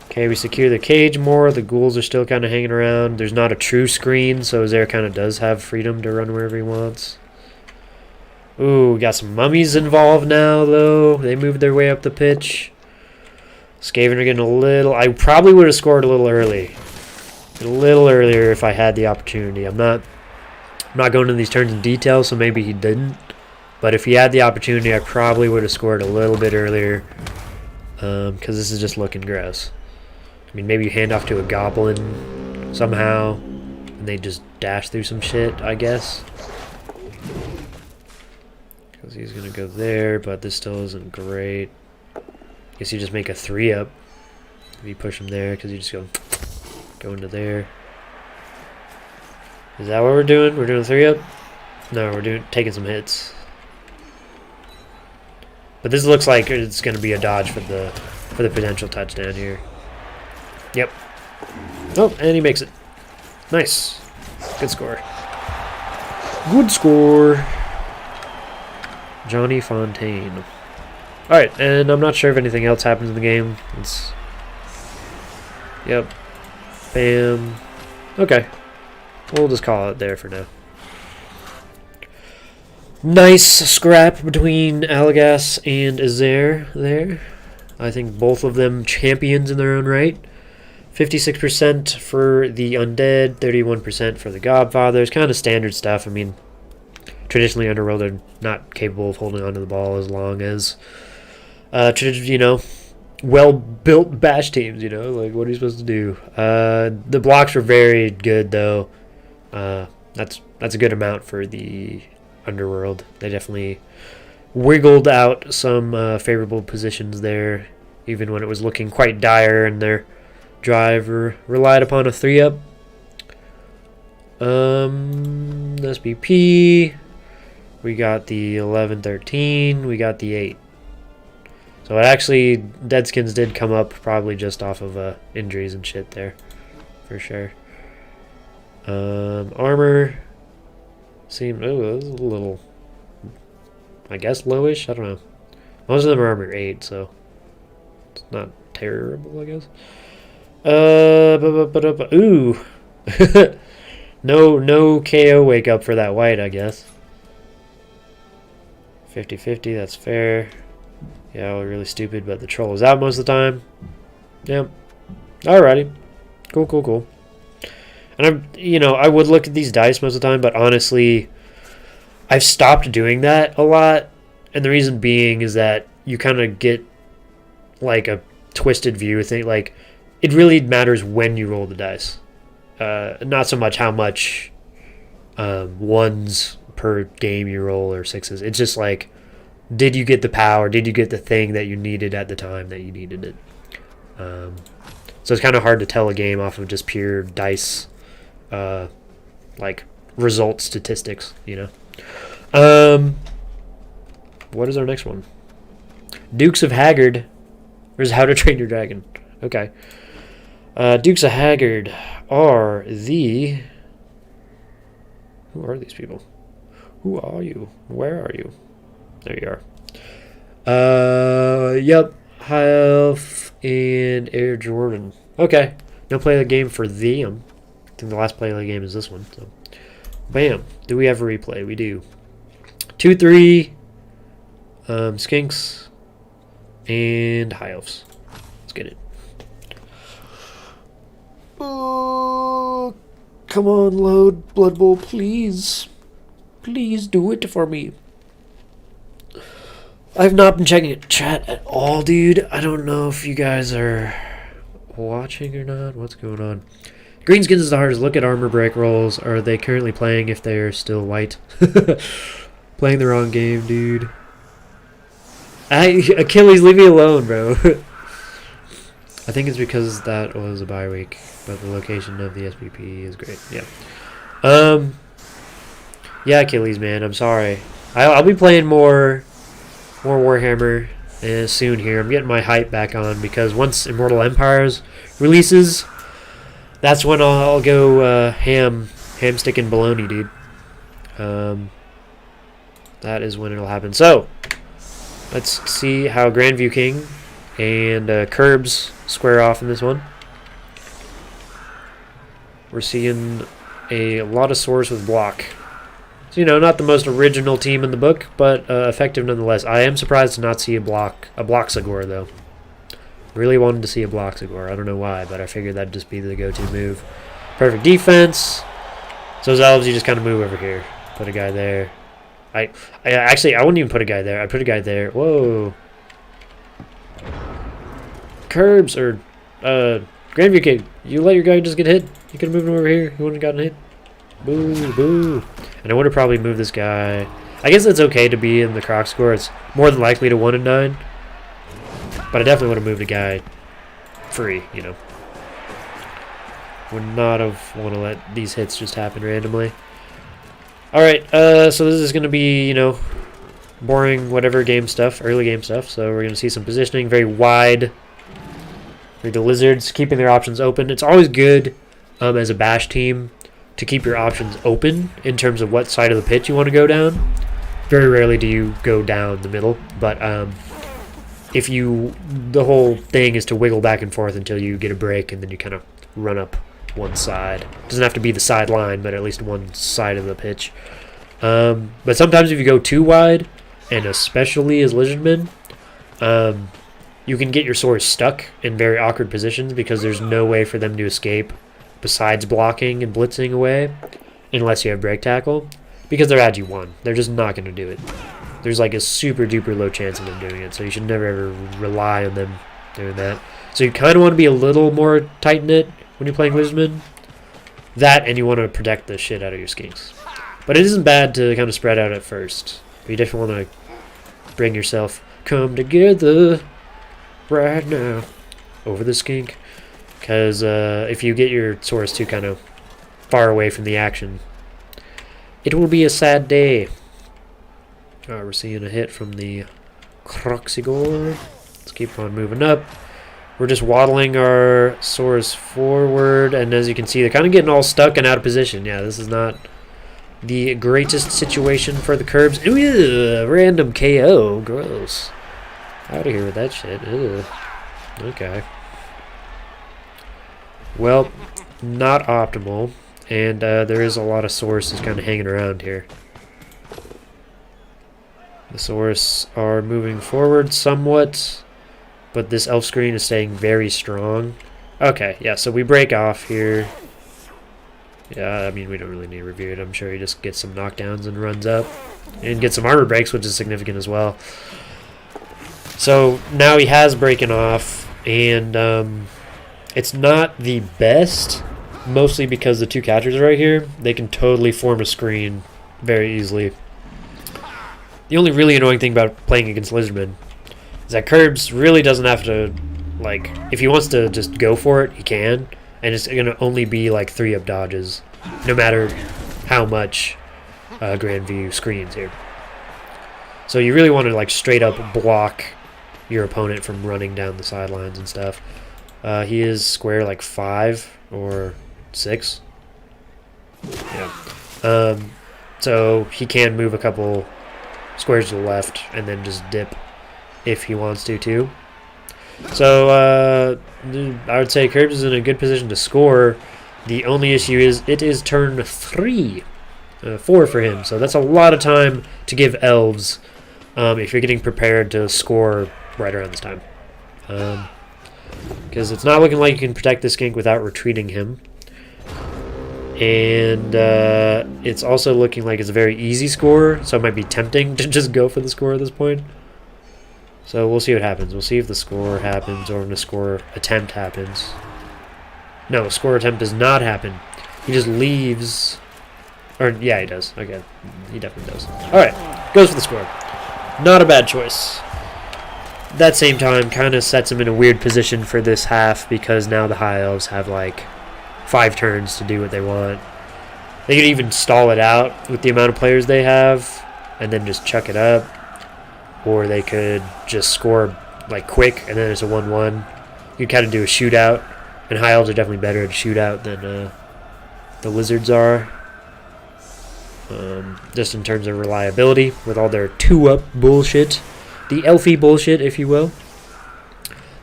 Okay, we secure the cage more. The ghouls are still kind of hanging around. There's not a true screen, so Zaire kind of does have freedom to run wherever he wants. Ooh, we got some mummies involved now, though. They moved their way up the pitch. Skaven are getting a little... I probably would have scored a little early. A little earlier if I had the opportunity. I'm not going into these turns in detail, so maybe he didn't. But if he had the opportunity, I probably would have scored a little bit earlier. Because this is just looking gross. mean, maybe you hand off to a goblin somehow, and they just dash through some shit, I guess. Because he's going to go there, but this still isn't great. Guess you just make a 3-up if you push him there, because you just go into there. Is that what we're doing? We're doing a 3-up? No, we're taking some hits. But this looks like it's going to be a dodge for the potential touchdown here. Yep. Oh, and he makes it. Nice. Good score. Good score. Johnny Fontaine. Alright, and I'm not sure if anything else happens in the game. Yep. Bam. Okay. We'll just call it there for now. Nice scrap between HAWGZ and Azair there. I think both of them champions in their own right. 56% for the Undead, 31% for the Godfathers. Kind of standard stuff. I mean, traditionally Underworld are not capable of holding onto the ball as long as, you know, well-built bash teams, you know? Like, what are you supposed to do? The blocks were very good, though. That's a good amount for the Underworld. They definitely wiggled out some favorable positions there, even when it was looking quite dire, and their drive relied upon a 3-up. SBP. We got the 11-13. We got the 8. So it actually, Deadskins did come up probably just off of injuries and shit there, for sure. Armor seemed, it was a little, I guess, lowish. I don't know. Most of them are armor 8, so it's not terrible, I guess. Ooh. No KO wake up for that white, I guess. 50-50, that's fair. Yeah, we're really stupid, but the troll is out most of the time. Yep. Alrighty. Cool. And I would look at these dice most of the time, but honestly, I've stopped doing that a lot. And the reason being is that you kind of get like a twisted view of things. Like, it really matters when you roll the dice. Not so much how much ones per game you roll or sixes. It's just like, did you get the power? Did you get the thing that you needed at the time that you needed it? So it's kind of hard to tell a game off of just pure dice, like result statistics, you know. What is our next one? Dukes of Haggard. Or How to Train Your Dragon. Okay. Dukes of Haggard are the... Who are these people? Who are you? Where are you? There you are. Yep. High Elf and Air Jordan. Okay. No play of the game for them. I think the last play of the game is this one. So, bam. Do we have a replay? We do. 2-3. Skinks and High Elves. Let's get it. Oh, come on, load Blood Bowl, please. Please do it for me. I've not been checking chat at all, dude. I don't know if you guys are watching or not. What's going on? Greenskins is the hardest. Look at armor break rolls. Are they currently playing if they are still white? Playing the wrong game, dude. Achilles, leave me alone, bro. I think it's because that was a bye week, but the location of the SPP is great. Yeah. Yeah, Achilles, man. I'm sorry. I'll be playing more Warhammer soon here. I'm getting my hype back on because once Immortal Empires releases, that's when I'll go ham stick and baloney, dude. That is when it'll happen. So let's see how Grandview King and Curbs square off in this one. We're seeing a lot of swords with block. So, not the most original team in the book, but effective nonetheless. I am surprised to not see a Bloxagor, though. Really wanted to see a Bloxagor. I don't know why, but I figured that'd just be the go-to move. Perfect defense. So as elves, you just kind of move over here. Put a guy there. I wouldn't even put a guy there. I'd put a guy there. Whoa. Curbs, or Grandview kid, you let your guy just get hit. You could have moved him over here. He wouldn't have gotten hit. Boo, boo. And I would have probably moved this guy. I guess it's okay to be in the croc score. It's more than likely to 1 and 9. But I definitely would have moved a guy free, you know. Would not have want to let these hits just happen randomly. Alright, so this is going to be, you know, boring whatever game stuff, early game stuff. So we're going to see some positioning, very wide. For the Lizards, keeping their options open. It's always good as a bash team to keep your options open in terms of what side of the pitch you want to go down. Very rarely do you go down the middle, but if you, the whole thing is to wiggle back and forth until you get a break, and then you kind of run up one side. Doesn't have to be the sideline, but at least one side of the pitch. But sometimes if you go too wide, and especially as Lizardmen, you can get your swords stuck in very awkward positions because there's no way for them to escape besides blocking and blitzing away unless you have break tackle, because they're at you 1. They're just not going to do it. There's like a super duper low chance of them doing it, so you should never ever rely on them doing that. So you kind of want to be a little more tight-knit when you're playing Lizardmen. That, and you want to protect the shit out of your skinks. But it isn't bad to kind of spread out at first. But you definitely want to bring yourself, come together right now over the skink. Because if you get your swords too kind of far away from the action, it will be a sad day. Alright, we're seeing a hit from the Croxigor. Let's keep on moving up. We're just waddling our swords forward, and as you can see, they're kind of getting all stuck and out of position. Yeah, this is not the greatest situation for the Curbs. Ew, random KO. Gross. Out of here with that shit. Ew. Okay. Well, not optimal, and there is a lot of sources kind of hanging around here. The Saurus are moving forward somewhat, but this elf screen is staying very strong. Okay, yeah, so we break off here. Yeah, I mean, we don't really need to review it. I'm sure he just gets some knockdowns and runs up. And gets some armor breaks, which is significant as well. So now he has breaking off, and it's not the best, mostly because the 2 catchers are right here. They can totally form a screen very easily. The only really annoying thing about playing against Lizardmen is that Curbs really doesn't have to, like, if he wants to just go for it, he can. And it's going to only be like 3-up dodges, no matter how much Grandview screens here. So you really want to like straight up block your opponent from running down the sidelines and stuff. He is square like 5 or 6. Yeah. So he can move a couple squares to the left and then just dip if he wants to too. So I would say Curbs is in a good position to score. The only issue is it is turn 4 for him, so that's a lot of time to give elves if you're getting prepared to score right around this time. Because it's not looking like you can protect this skink without retreating him. And it's also looking like it's a very easy score, so it might be tempting to just go for the score at this point. So we'll see what happens. We'll see if the score happens or if the score attempt happens. No, score attempt does not happen. He just leaves. Or, yeah, he does. Okay, he definitely does. Alright, goes for the score. Not a bad choice. That same time kind of sets him in a weird position for this half because now the High Elves have like 5 turns to do what they want. They could even stall it out with the amount of players they have and then just chuck it up. Or they could just score like quick and then it's a 1-1. You kind of do a shootout, and High Elves are definitely better at a shootout than the Lizards are. Just in terms of reliability with all their 2-up bullshit. The elfy bullshit, if you will.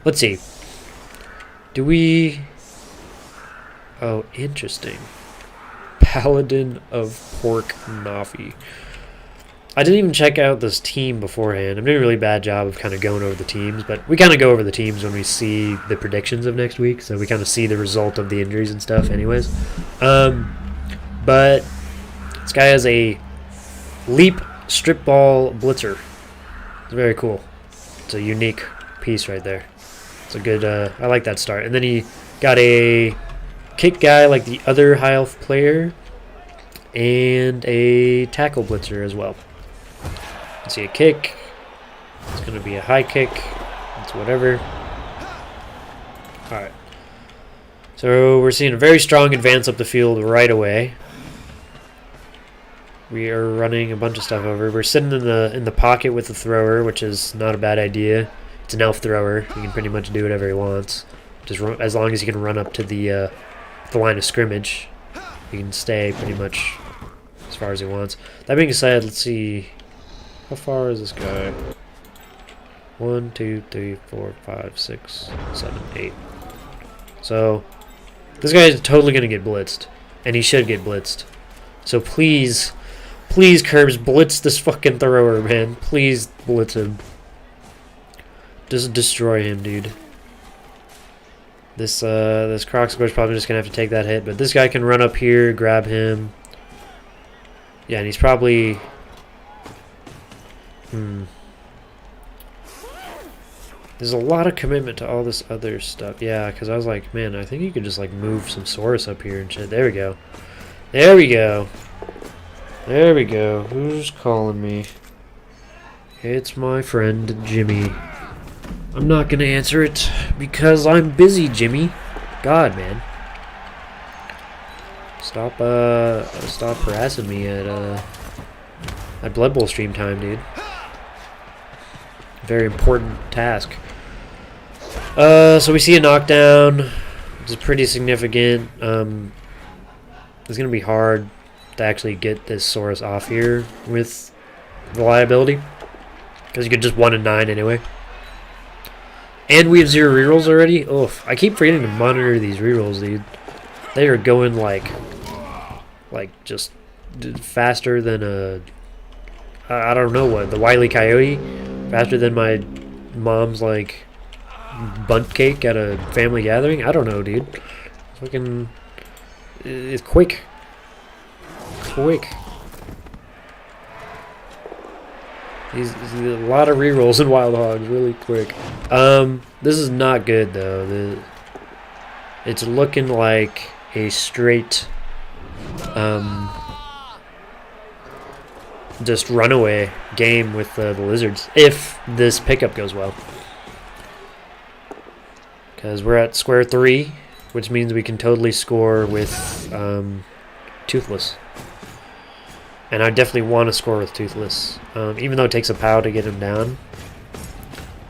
Let's see. Do we... Oh, interesting. Paladin of Pork Nafi. I didn't even check out this team beforehand. I'm doing a really bad job of kind of going over the teams, but we kind of go over the teams when we see the predictions of next week, so we kind of see the result of the injuries and stuff anyways. But this guy has a leap strip ball blitzer. It's very cool. It's a unique piece right there. It's a good, I like that start. And then he Got a kick guy like the other high elf player, and a tackle blitzer as well. Let's see a kick. It's going to be a high kick. It's whatever. Alright. So we're seeing a very strong advance up the field right away. We are running a bunch of stuff over. We're sitting in the pocket with the thrower, which is not a bad idea. It's an elf thrower. He can pretty much do whatever he wants, just as long as he can run up to the line of scrimmage. He can stay pretty much as far as he wants. That being said, let's see, how far is this guy? 1, 2, 3, 4, 5, 6, 7, 8. So this guy is totally gonna get blitzed, and he should get blitzed. So please, Curbs, blitz this fucking thrower, man. Please blitz him. Just destroy him, dude. This Croc Square's probably just gonna have to take that hit, but this guy can run up here, grab him. Yeah, and he's probably There's a lot of commitment to all this other stuff. Yeah, because I was like, man, I think you could just like move some Saurus up here and shit. There we go. There we go. There we go. Who's calling me? It's my friend Jimmy. I'm not gonna answer it because I'm busy, Jimmy. God, man. Stop harassing me at Blood Bowl stream time, dude. Very important task. So we see a knockdown, which is pretty significant. It's gonna be hard to actually get this Saurus off here with reliability, because you could just 1 and 9 anyway. And we have 0 rerolls already. Oof! I keep forgetting to monitor these rerolls, dude. They are going like just faster than a I don't know what, the Wile E. Coyote, faster than my mom's like bunt cake at a family gathering. I don't know, dude. Fucking, it's quick. These a lot of rerolls in Wild Hogs, really quick. This is not good though. It's looking like a straight just runaway game with the Lizards if this pickup goes well. Because we're at square 3, which means we can totally score with Toothless. And I definitely want to score with Toothless. Even though it takes a POW to get him down,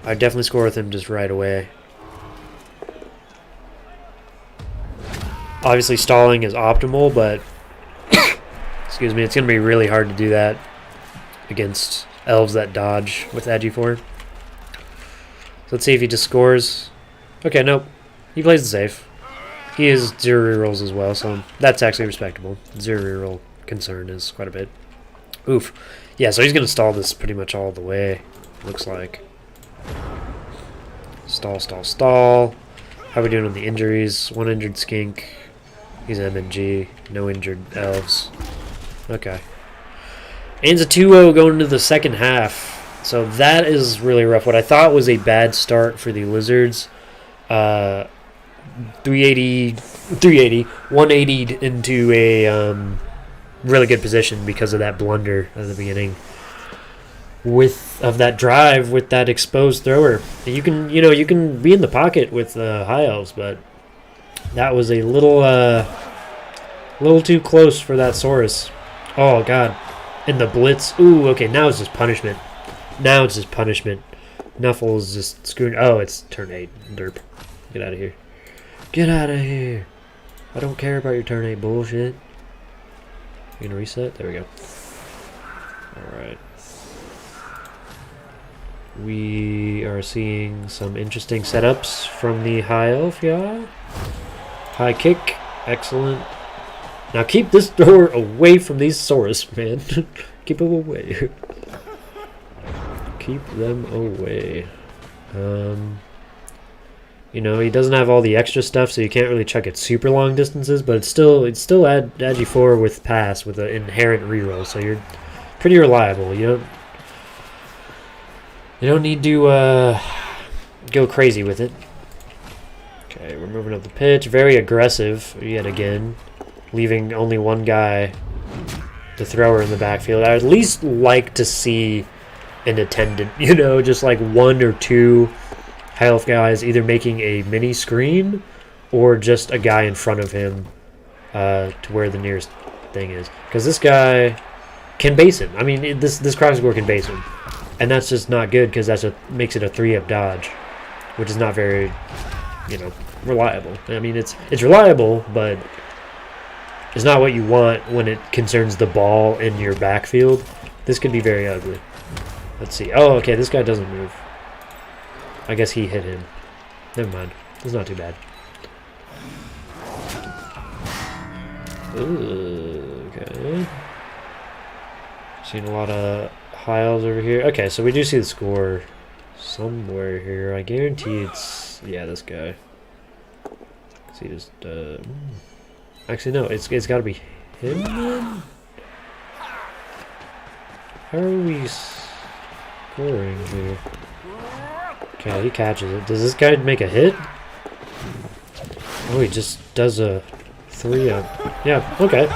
I definitely score with him just right away. Obviously stalling is optimal, but excuse me, it's going to be really hard to do that against elves that dodge with Agi4. So let's see if he just scores. Okay, nope. He plays it safe. He is 0 rerolls as well, so that's actually respectable. 0 reroll concern is quite a bit. Oof. Yeah, so he's going to stall this pretty much all the way, looks like. Stall. How are we doing on the injuries? 1 injured skink. He's MNG. No injured elves. Okay. And it's a 2-0 going into the second half. So that is really rough. What I thought was a bad start for the Lizards. 180 into a really good position because of that blunder at the beginning of that drive with that exposed thrower. You can be in the pocket with high elves, but that was a little too close for that Saurus. Oh god. And the blitz. Ooh, okay, now it's just punishment. Nuffle is just screwing. Oh, it's turn 8. Derp. Get out of here. Get out of here. I don't care about your turn 8 bullshit. You gonna reset? There we go. Alright. We are seeing some interesting setups from the high elf, yeah? High kick. Excellent. Now keep this door away from these Saurus, man. Keep them away. Keep them away. You know, he doesn't have all the extra stuff, so you can't really chuck it super long distances, but it's still Agi4 with pass with an inherent reroll, so you're pretty reliable. You don't need to go crazy with it. Okay, we're moving up the pitch. Very aggressive yet again. Leaving only one guy, the thrower, in the backfield. I'd at least like to see an attendant, you know, just like 1 or 2 health guys either making a mini screen or just a guy in front of him to where the nearest thing is. Because this guy can base him. I mean, this crowd score can base him. And that's just not good because makes it a 3-up dodge, which is not very, you know, reliable. I mean, it's reliable, but it's not what you want when it concerns the ball in your backfield. This could be very ugly. Let's see. Oh, okay, this guy doesn't move. I guess he hit him. Never mind. It's not too bad. Ooh, okay. Seen a lot of hiles over here. Okay, so we do see the score somewhere here. I guarantee it's... yeah, this guy. See, just... actually, no. It's got to be him, then? How are we scoring here? Okay, he catches it. Does this guy make a hit? Oh, he just does a 3-up. Yeah, okay.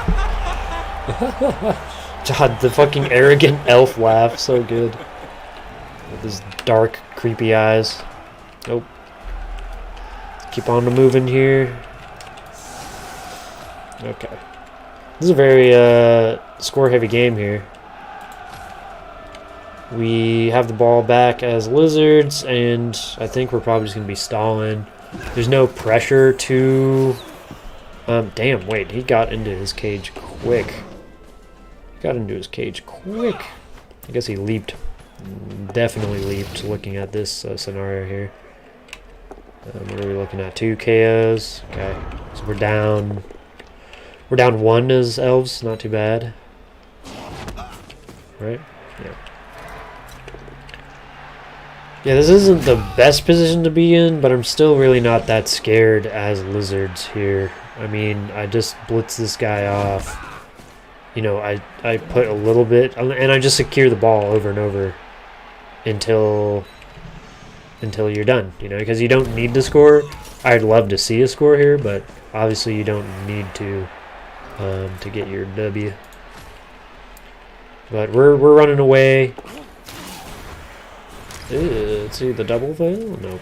God, the fucking arrogant elf laugh. So good. With his dark, creepy eyes. Nope. Keep on moving here. Okay. This is a very score-heavy game here. We have the ball back as Lizards, and I think we're probably just going to be stalling. There's no pressure to... damn, wait, he got into his cage quick. I guess he leaped. Definitely leaped, looking at this scenario here. What are we looking at? 2 KOs. Okay, so we're down 1 as elves, not too bad. Right? Yeah. Yeah, this isn't the best position to be in, but I'm still really not that scared as Lizards here. I mean, I just blitz this guy off. You know, I put a little bit, and I just secure the ball over and over until you're done, you know, because you don't need to score. I'd love to see a score here, but obviously you don't need to get your W. But we're running away. Ew, let's see, the double fail? Nope.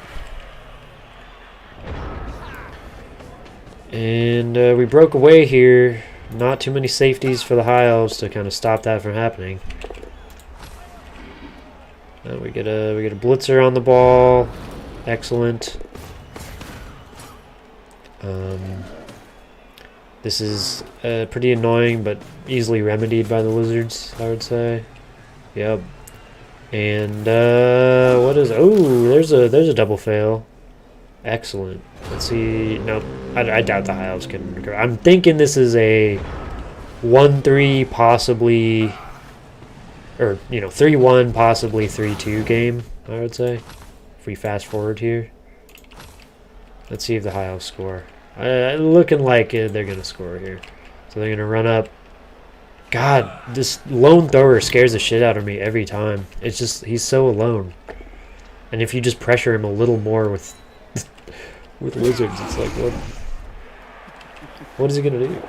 And we broke away here. Not too many safeties for the high elves to kind of stop that from happening. We get a blitzer on the ball. Excellent. This is pretty annoying, but easily remedied by the Lizards, I would say. Yep. And what is? Oh, there's a double fail. Excellent. Let's see. Nope. I doubt the high elves can recover. I'm thinking this is a 1-3, possibly, or 3-1, possibly 3-2 game. I would say, if we fast forward here. Let's see if the high elves score. Looking like they're gonna score here. So they're gonna run up. God, this lone thrower scares the shit out of me every time. It's just, he's so alone. And if you just pressure him a little more with Lizards, it's like, what is he gonna do?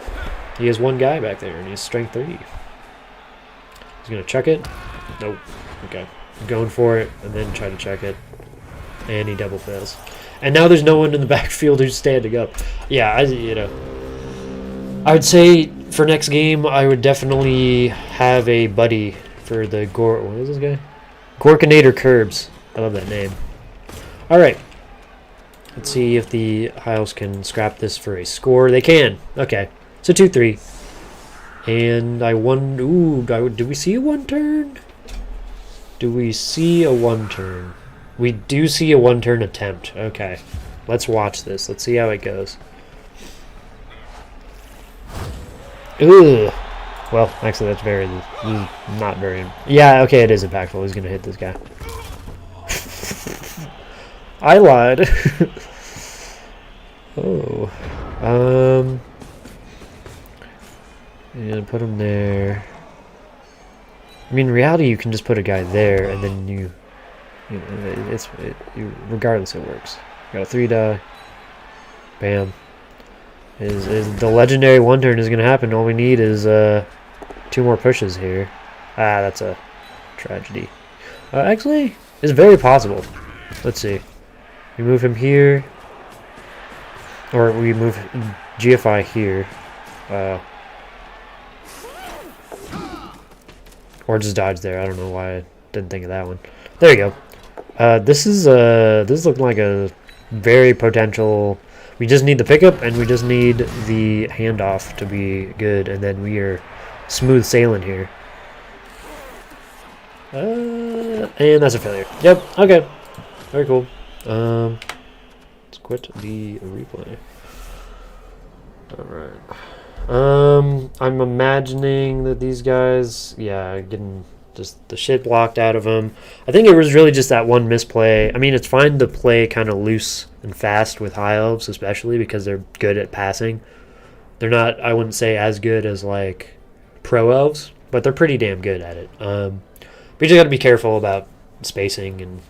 He has 1 guy back there, and he's strength 3. He's gonna chuck it. Nope. Okay. Going for it, and then try to check it, and he double fails. And now there's no one in the backfield who's standing up. Yeah, I would say for next game, I would definitely have a buddy for the What is this guy? Gorkinator Curbs. I love that name. All right. Let's see if the Hiles can scrap this for a score. They can. Okay. So 2-3. And I won. Ooh, do we see a 1-turn? Do we see a 1-turn? We do see a 1-turn attempt. Okay. Let's watch this. Let's see how it goes. Ugh. Well, actually, that's not very... Yeah, okay, it is impactful. He's going to hit this guy. I lied. Oh. And put him there. I mean, in reality, you can just put a guy there, and then regardless, it works. Got a 3-die. Bam. Is the legendary one turn is going to happen. All we need is 2 more pushes here. Ah, that's a tragedy. Actually, it's very possible. Let's see. We move him here. Or we move GFI here. Or just dodge there. I don't know why I didn't think of that one. There you go. This is looking like a very potential. We just need the pickup and we just need the handoff to be good, and then we are smooth sailing here. And that's a failure. Yep. Okay. Very cool. Let's quit the replay. Alright. I'm imagining that these guys, yeah, getting just the shit blocked out of them. I think it was really just that one misplay. I mean, it's fine to play kind of loose and fast with high elves, especially because they're good at passing. They're not, I wouldn't say, as good as like pro elves, but they're pretty damn good at it. But you just got to be careful about spacing and,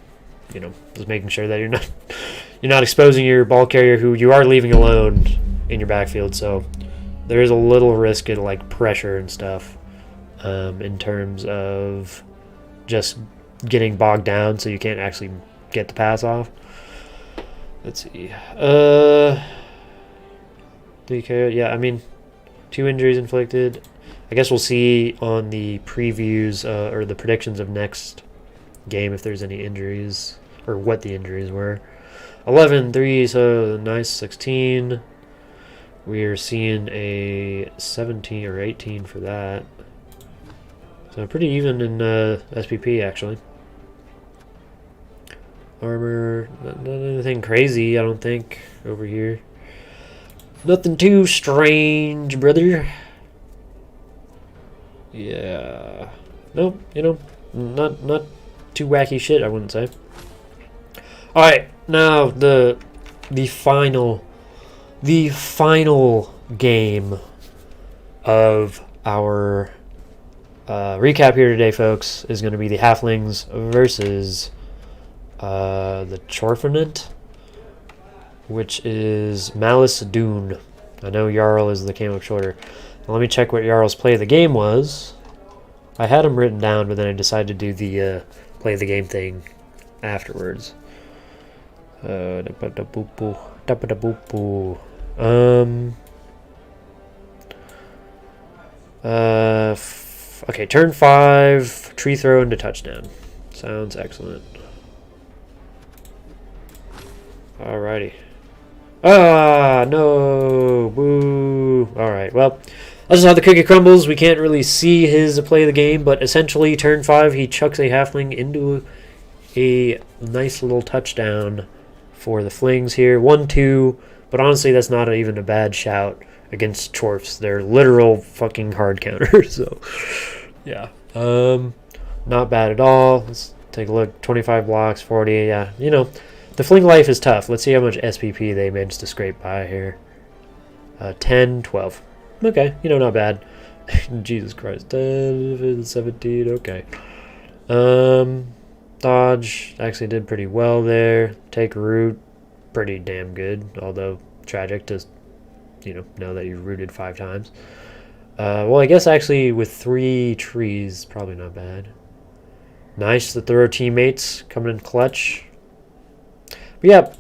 you know, just making sure that you're not exposing your ball carrier, who you are leaving alone in your backfield. So there is a little risk of like pressure and stuff, in terms of just getting bogged down so you can't actually get the pass off. Let's see. 3K, yeah, I mean, 2 injuries inflicted. I guess we'll see on the previews or the predictions of next game if there's any injuries or what the injuries were. 11, 3, so nice, 16. We are seeing a 17 or 18 for that. So pretty even in SPP, actually. Armor, not anything crazy, I don't think, over here. Nothing too strange, brother. Yeah. Nope, you know, not too wacky shit, I wouldn't say. Alright, now the final game of our recap here today, folks, is going to be the Halflings versus the Chorfinant, which is Malice Dune. I know Jarl is the came up shorter. Now, let me check what Jarl's play of the game was. I had him written down, but then I decided to do the play of the game thing afterwards. Okay, turn 5, tree throw into touchdown. Sounds excellent. Alrighty. Ah, no. Boo. Alright, well, that's just how the cookie crumbles. We can't really see his play of the game, but essentially, turn 5, he chucks a halfling into a nice little touchdown for the Flings here. 1-2, but honestly, that's not even a bad shout against Chorfs. They're literal fucking hard counters, so yeah. Not bad at all. Let's take a look. 25 blocks, 40, yeah. You know, the Fling life is tough. Let's see how much SPP they managed to scrape by here. 10, 12. Okay, you know, not bad. Jesus Christ. 17, okay. Dodge actually did pretty well there. Take root, pretty damn good. Although tragic to, you know that you rooted 5 times. Well, I guess actually with 3 trees, probably not bad. Nice to throw teammates coming in clutch. But yeah,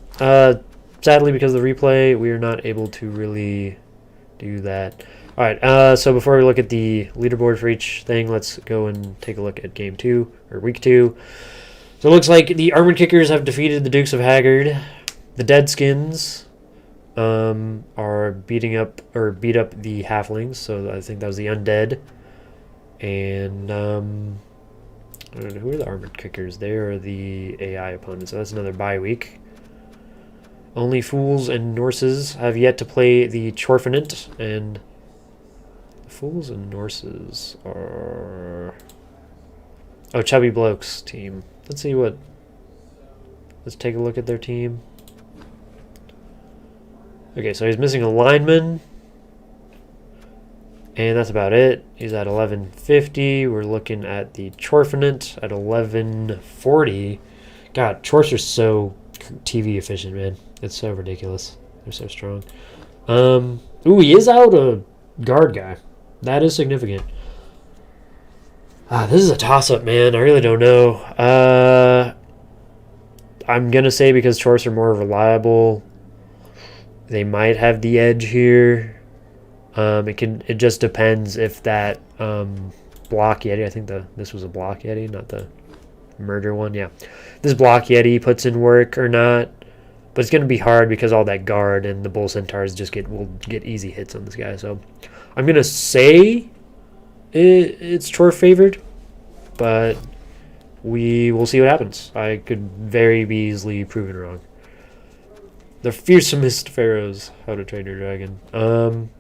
sadly because of the replay, we are not able to really do that. All right, so before we look at the leaderboard for each thing, let's go and take a look at game 2 or week 2. So it looks like the Armored Kickers have defeated the Dukes of Haggard. The Deadskins are beat up the Halflings, so I think that was the Undead. And I don't know, who are the Armored Kickers? They are the AI opponents, so that's another bye week. Only Fools and Norses have yet to play the Chorfinant, and the Fools and Norses are... Oh, Chubby Bloke's team. Let's see what... Let's take a look at their team. Okay, so he's missing a lineman. And that's about it. He's at 1150. We're looking at the Chorfinant at 1140. God, Chors are so TV efficient, man. It's so ridiculous. They're so strong. Ooh, he is out a guard guy. That is significant. This is a toss-up, man. I really don't know. I'm going to say because Chorus are more reliable, they might have the edge here. It just depends if that Block Yeti, I think this was a Block Yeti, not the murder one. Yeah. This Block Yeti puts in work or not. But it's going to be hard because all that guard and the Bull Centaurs will get easy hits on this guy. So I'm going to say it's Chor favored, but we will see what happens. I could very easily be proven wrong. The fearsomest pharaohs, How to Train Your Dragon. So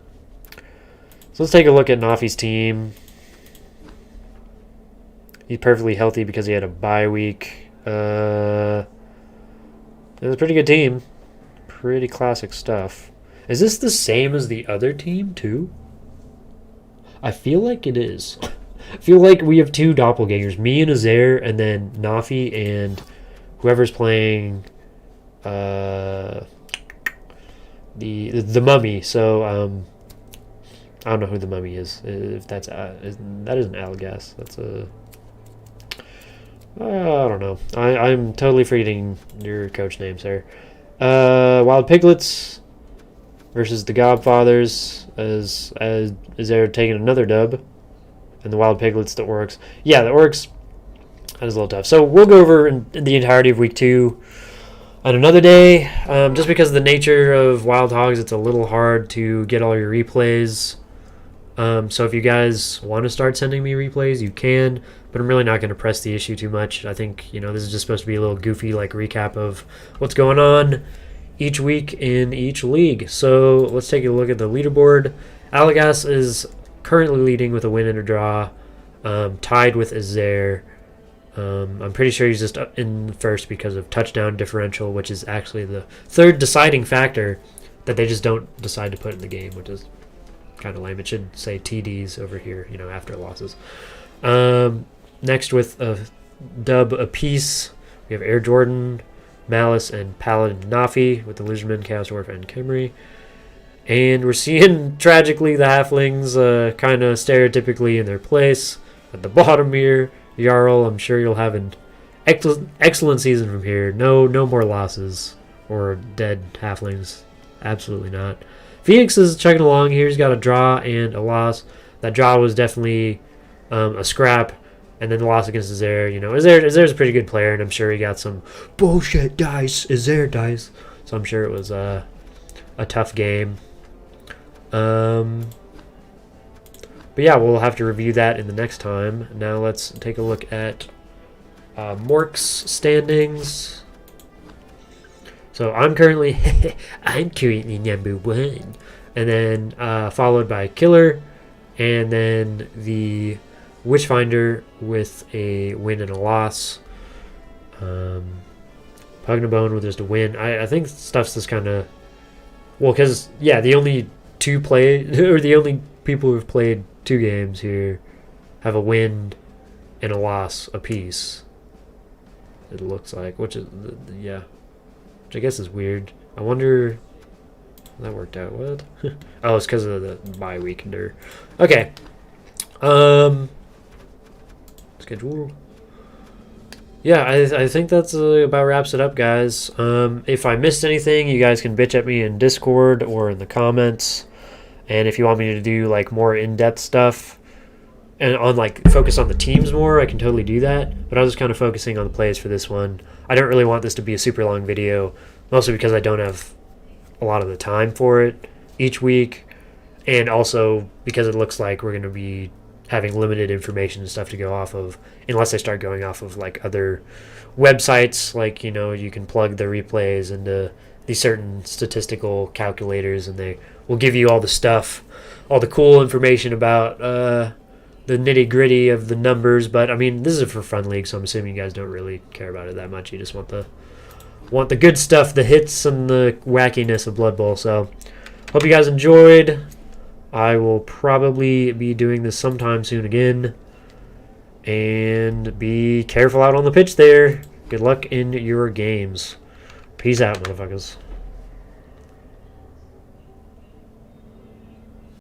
let's take a look at Nafi's team. He's perfectly healthy because he had a bye week. It's a pretty good team. Pretty classic stuff. Is this the same as the other team, too? I feel like it is. I feel like we have two doppelgangers. Me and Azair, and then Nafi and whoever's playing the mummy. So, I don't know who the mummy is. If that's... that isn't HAWGZ. That's a... I don't know. I'm totally forgetting your coach name, sir. Wild Piglets versus the Godfathers as they're taking another dub. And the Wild Piglets, the Orcs. Yeah, the Orcs, that is a little tough. So we'll go over in the entirety of week 2 on another day. Just because of the nature of Wild Hogs, it's a little hard to get all your replays. So if you guys want to start sending me replays, you can, but I'm really not going to press the issue too much. I think, this is just supposed to be a little goofy recap of what's going on each week in each league. So let's take a look at the leaderboard. HAWGZ is currently leading with a win and a draw, tied with Azair. I'm pretty sure he's just in first because of touchdown differential, which is actually the third deciding factor that they just don't decide to put in the game, which is kind of lame. It should say TDs over here, after losses. Next with a dub apiece, we have Air Jordan, Malice, and Paladin Nafi with the Lizardman, Chaos Dwarf, and Khemri. And we're seeing, tragically, the Halflings kind of stereotypically in their place. At the bottom here, Jarl, I'm sure you'll have an excellent season from here. No more losses or dead Halflings. Absolutely not. Phoenix is chugging along here. He's got a draw and a loss. That draw was definitely a scrap. And then the loss against Azair. Azer's a pretty good player, and I'm sure he got some bullshit dice, Azair dice. So I'm sure it was a tough game. But yeah, we'll have to review that in the next time. Now let's take a look at Mork's standings. So I'm currently number 1, and then followed by Killer, and then the Witchfinder with a win and a loss. Pugnabone with just a win. I think stuff's just kind of because the only the only people who've played 2 games here have a win and a loss apiece. It looks like, which is which I guess is weird. I wonder how that worked out. What? Oh, it's because of the bye week. Okay. Schedule. Yeah, I think that's about wraps it up, guys. If I missed anything, you guys can bitch at me in Discord or in the comments. And if you want me to do more in-depth stuff and on focus on the teams more, I can totally do that. But I was just kind of focusing on the plays for this one. I don't really want this to be a super long video, mostly because I don't have a lot of the time for it each week, and also because it looks like we're going to be having limited information and stuff to go off of, unless I start going off of other websites, you can plug the replays into these certain statistical calculators, and they will give you all the stuff, all the cool information about the nitty-gritty of the numbers. But I mean, this is a for fun league, so I'm assuming you guys don't really care about it that much. You just want the good stuff, the hits and the wackiness of Blood Bowl. So hope you guys enjoyed. I will probably be doing this sometime soon again. And be careful out on the pitch there. Good luck in your games. Peace out, motherfuckers.